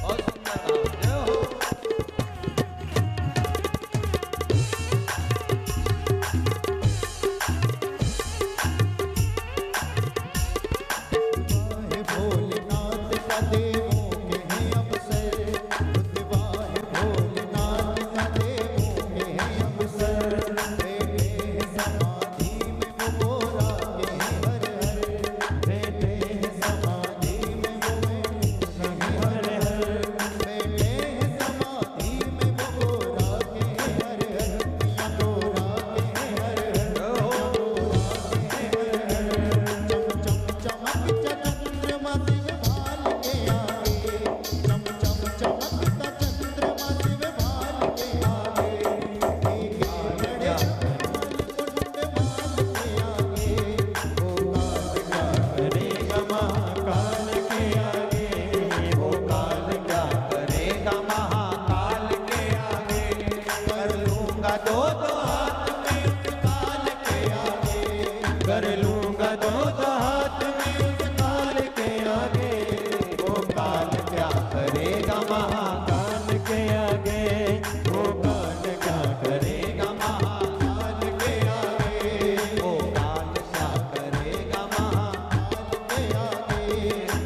बहुत सुंदर भाव, जय हो। वाहे भोलेनाथ का देवों के हैं अवसर। वाहे भोलेनाथ का देवों के हैं अवसर। बैठे हैं समाधि में वो गोरा के हैं हर हर। बैठे हैं समाधि में वो हैं हर हर। बैठे हैं समाधि में वो गोरा के हैं हर हर। या गोरा के हैं हर हर। चमचमकता चंद्रमा शिव भाल के आगे। चमचमकता चंद्रमा शिव भाल के आगे। लड़े कुंड माल के आगे। वो काल क्या करेगा महाकाल के आगे। वो काल क्या करेगा महाकाल के आगे। कर लूंगा दो हाथ में उस काल के आगे। कर लूंगा दो हाथ में उस काल के आगे। वो काल क्या करेगा महाकाल के आगे। वो काल क्या करेगा महाकाल के आगे। वो काल क्या करेगा महाकाल के आगे।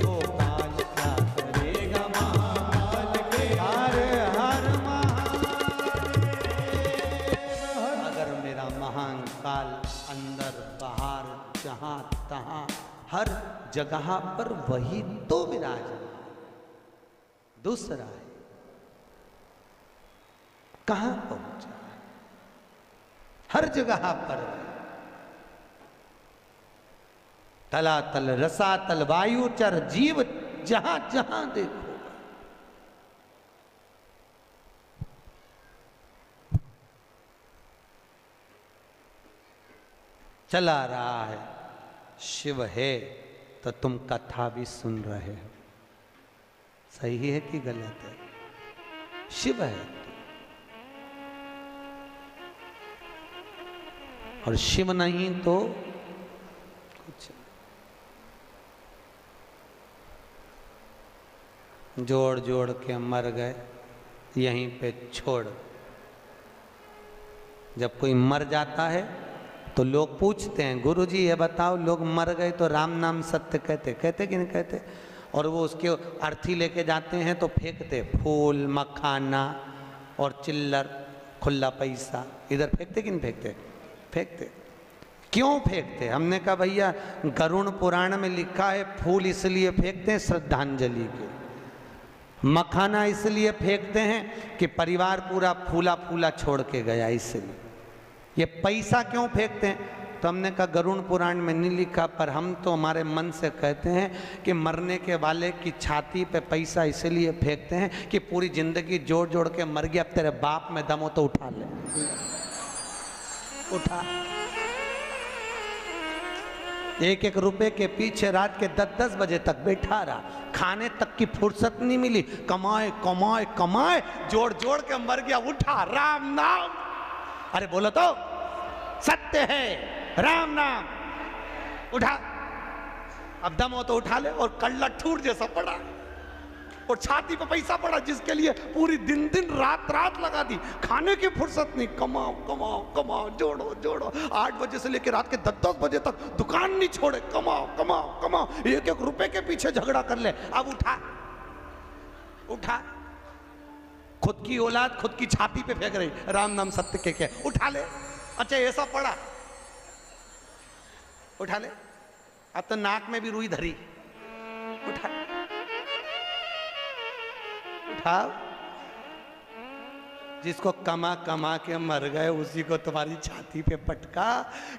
वो काल क्या करेगा महाकाल के हर हर महादेव। अगर मेरा महान काल अंदर बाहर जहां तहां हर जगह पर वही तो विराज। दूसरा है कहां पहुंचा, हर जगह पर तलातल रसातल वायुचर जीव जहां जहां देखो। चला रहा है शिव है तो तुम कथा भी सुन रहे हो। सही है कि गलत है? शिव है और शिव नहीं तो कुछ। जोड़ जोड़ के मर गए यहीं पे छोड़। जब कोई मर जाता है तो लोग पूछते हैं गुरुजी ये बताओ लोग मर गए तो राम नाम सत्य कहते कि नहीं कहते? और वो उसके अर्थी लेके जाते हैं तो फेंकते फूल मखाना और चिल्लर खुला पैसा इधर फेंकते कि नहीं फेंकते? फेंकते। क्यों फेंकते? हमने कहा भैया गरुड़ पुराण में लिखा है फूल इसलिए फेंकते हैं श्रद्धांजलि के, मखाना इसलिए फेंकते हैं कि परिवार पूरा फूला फूला छोड़ के गया इसलिए। ये पैसा क्यों फेंकते हैं? तो हमने कहा गरुड़ पुराण में नहीं लिखा, पर हम तो हमारे मन से कहते हैं कि मरने के वाले की छाती पे पैसा इसलिए फेंकते हैं कि पूरी जिंदगी जोड़ जोड़ के मर गया, अब तेरे बाप में दम हो तो उठा ले, उठा। एक एक रुपए के पीछे रात के 10-10 बजे तक बैठा रहा, खाने तक की फुर्सत नहीं मिली, कमाए कमाए कमाए, जोड़ जोड़ के मर गया, उठा राम नाम। अरे बोलो तो सत्य है राम नाम, उठा। अब दम हो तो उठा ले। और कल्ला ठूर जैसा पड़ा और छाती पे पैसा पड़ा जिसके लिए पूरी दिन दिन रात रात लगा दी, खाने की फुर्सत नहीं, कमाओ कमाओ कमाओ, जोड़ो जोड़ो, 8 बजे से लेकर रात के 10-10 बजे तक दुकान नहीं छोड़े, कमाओ कमाओ कमाओ, एक एक रुपए के पीछे झगड़ा कर ले। अब उठा उठा, खुद की औलाद खुद की छाती पे फेंक रही, राम नाम सत्य के उठा ले। अच्छा ऐसा पड़ा, उठा ले। अब तो नाक में भी रुई धरी, उठा उठाओ। जिसको कमा कमा के मर गए उसी को तुम्हारी छाती पे पटका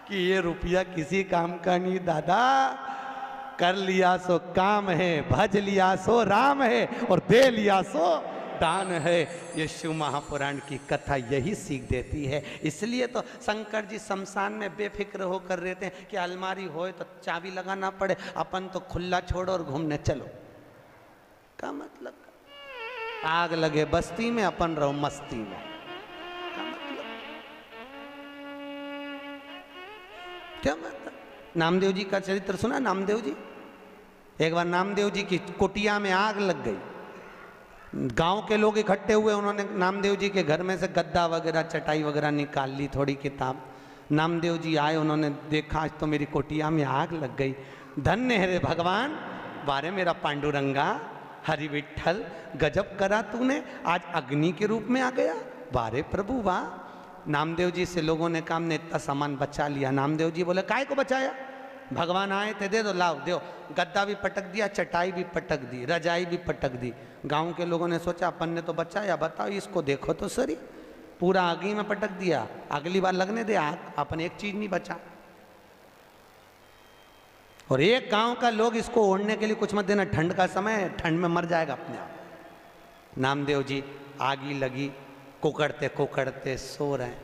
कि ये रुपया किसी काम का नहीं दादा, कर लिया सो काम है, भज लिया सो राम है, और दे लिया सो दान है। ये शिव महापुराण की कथा यही सीख देती है। इसलिए तो शंकर जी शमशान में बेफिक्र होकर रहते हैं कि अलमारी होए तो चाबी लगाना पड़े, अपन तो खुला छोड़ो और घूमने चलो। का मतलब आग लगे बस्ती में, अपन रहो मस्ती में, का मतलब क्या मतलब? नामदेव जी का चरित्र सुना? नामदेव जी, एक बार नामदेव जी की कुटिया में आग लग गई, गांव के लोग इकट्ठे हुए, उन्होंने नामदेव जी के घर में से गद्दा वगैरह चटाई वगैरह निकाल ली, थोड़ी किताब। नामदेव जी आए, उन्होंने देखा आज तो मेरी कुटिया में आग लग गई, धन्य है रे भगवान, बारे मेरा पांडुरंगा, हरि विठल, गजब करा तूने, आज अग्नि के रूप में आ गया, बारे प्रभु वाह। नामदेव जी से लोगों ने कहा हमने इतना सामान बचा लिया। नामदेव जी बोले काय को बचाया? भगवान आए थे, दे दो, लाओ दो। गद्दा भी पटक दिया, चटाई भी पटक दी, रजाई भी पटक दी। गांव के लोगों ने सोचा अपन ने तो बचाया, बताओ इसको देखो तो सही, पूरा आग में पटक दिया, अगली बार लगने दे आग, अपन एक चीज नहीं बचा। और एक गांव का लोग इसको ओढ़ने के लिए कुछ मत देना, ठंड का समय है, ठंड में मर जाएगा अपने आप। नामदेव जी आगी लगी, कुकड़ते कुकड़ते सो रहे हैं।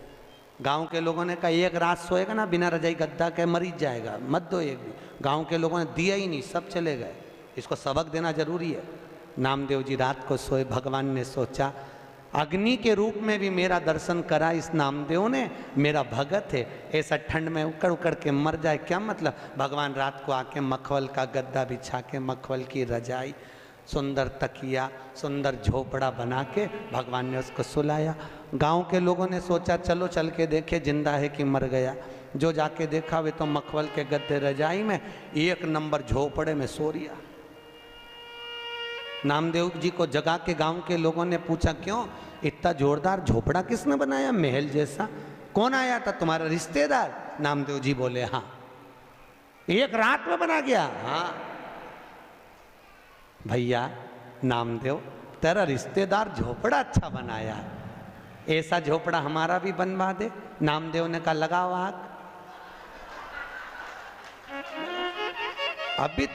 गांव के लोगों ने कहा एक रात सोएगा ना बिना रजाई गद्दा के मरीज जाएगा, मत दो एक भी। गांव के लोगों ने दिया ही नहीं, सब चले गए, इसको सबक देना जरूरी है। नामदेव जी रात को सोए, भगवान ने सोचा अग्नि के रूप में भी मेरा दर्शन करा इस नामदेव ने, मेरा भगत है, ऐसा ठंड में उकड़ उकड़ के मर जाए क्या मतलब। भगवान रात को आके मखमल का गद्दा बिछा के, मखमल की रजाई, सुंदर तकिया, सुंदर झोपड़ा बना के भगवान ने उसको सुलाया। गांव के लोगों ने सोचा चलो चल के देखे जिंदा है कि मर गया। जो जाके देखा वे तो मखमल के गद्दे रजाई में, एक नंबर झोपड़े में सो रिया। नामदेव जी को जगा के गांव के लोगों ने पूछा क्यों इतना जोरदार झोपड़ा किसने बनाया, महल जैसा, कौन आया था, तुम्हारा रिश्तेदार? नामदेव जी बोले हाँ। एक रात में बना गया? हाँ भैया नामदेव, तेरा रिश्तेदार झोपड़ा अच्छा बनाया, ऐसा झोपड़ा हमारा भी बनवा दे। नामदेव ने कहा लगाओ आग। अभी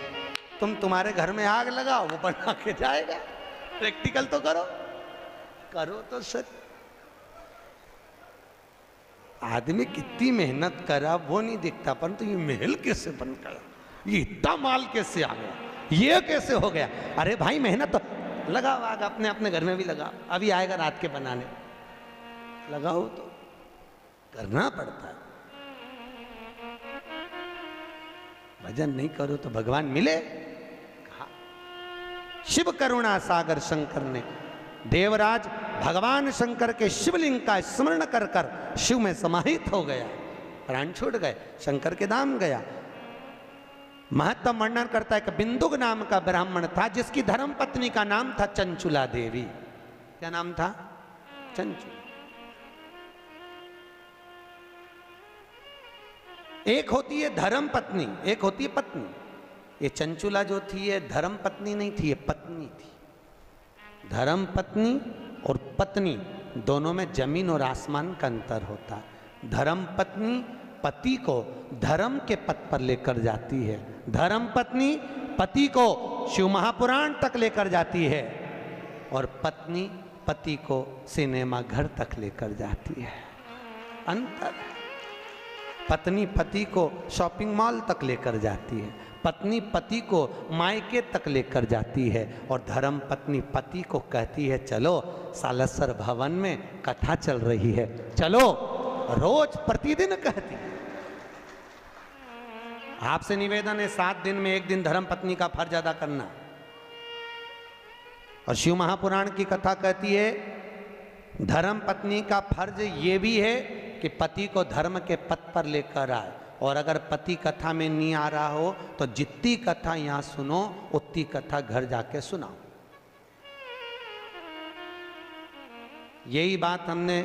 तुम्हारे घर में आग लगाओ, वो बना के जाएगा। प्रैक्टिकल तो करो, करो तो सच। आदमी कितनी मेहनत करा वो नहीं दिखता, परंतु ये महल कैसे बन गया, ये इतना माल कैसे आ गया, ये कैसे हो गया। अरे भाई मेहनत तो लगाओ आग, अपने अपने घर में भी लगाओ, अभी आएगा रात के बनाने, लगाओ तो करना पड़ता है। भजन नहीं करो तो भगवान मिले कहा। शिव करुणा सागर शंकर ने, देवराज भगवान शंकर के शिवलिंग का स्मरण कर कर शिव में समाहित हो गया, प्राण छूट गए, शंकर के धाम गया। महत्व वर्णन करता है कि बिंदुक नाम का ब्राह्मण था जिसकी धर्म पत्नी का नाम था चंचुला देवी। क्या नाम था? चंचुला। एक होती है धर्म पत्नी, एक होती है पत्नी। ये चंचुला जो थी ये धर्म पत्नी नहीं थी, ये पत्नी थी। धर्म पत्नी और पत्नी दोनों में जमीन और आसमान का अंतर होता है। धर्म पत्नी पति को धर्म के पथ पर लेकर जाती है, धर्म पत्नी पति को शिव महापुराण तक लेकर जाती है, और पत्नी पति को सिनेमा घर तक लेकर जाती है। अंतर। पत्नी पति को शॉपिंग मॉल तक लेकर जाती है, पत्नी पति को मायके तक लेकर जाती है, और धर्म पत्नी पति को कहती है चलो सालसर भवन में कथा चल रही है, चलो। रोज प्रतिदिन कहती है। आपसे निवेदन है 7 दिन में 1 दिन धर्म पत्नी का फर्ज अदा करना। और शिव महापुराण की कथा कहती है धर्म पत्नी का फर्ज ये भी है कि पति को धर्म के पथ पर लेकर आए, और अगर पति कथा में नहीं आ रहा हो तो जितनी कथा यहां सुनो उतनी कथा घर जाके सुनाओ। यही बात हमने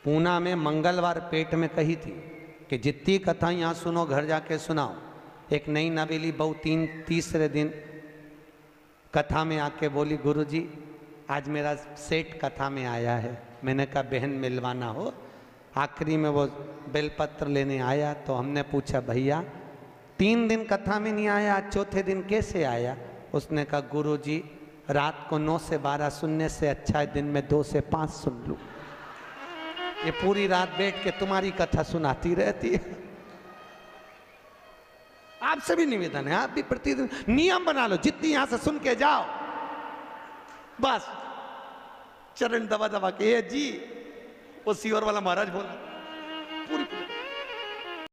पूना में मंगलवार पेट में कही थी कि जितनी कथा यहाँ सुनो घर जाके सुनाओ। एक नई नवेली बहू तीसरे दिन कथा में आके बोली गुरुजी आज मेरा सेठ कथा में आया है। मैंने कहा बहन मिलवाना हो। आखिरी में वो बेलपत्र लेने आया तो हमने पूछा भैया 3 दिन कथा में नहीं आया, आज चौथे दिन कैसे आया? उसने कहा गुरुजी रात को 9 से 12 सुनने से अच्छा है दिन में 2 से 5 सुन लूं। ये पूरी रात बैठ के तुम्हारी कथा सुनाती रहती है। आपसे भी निवेदन है, आप भी प्रतिदिन नियम बना लो, जितनी यहां से सुन के जाओ बस चरण दबा दबा के जी वो सीवर वाला महाराज बोला पूरी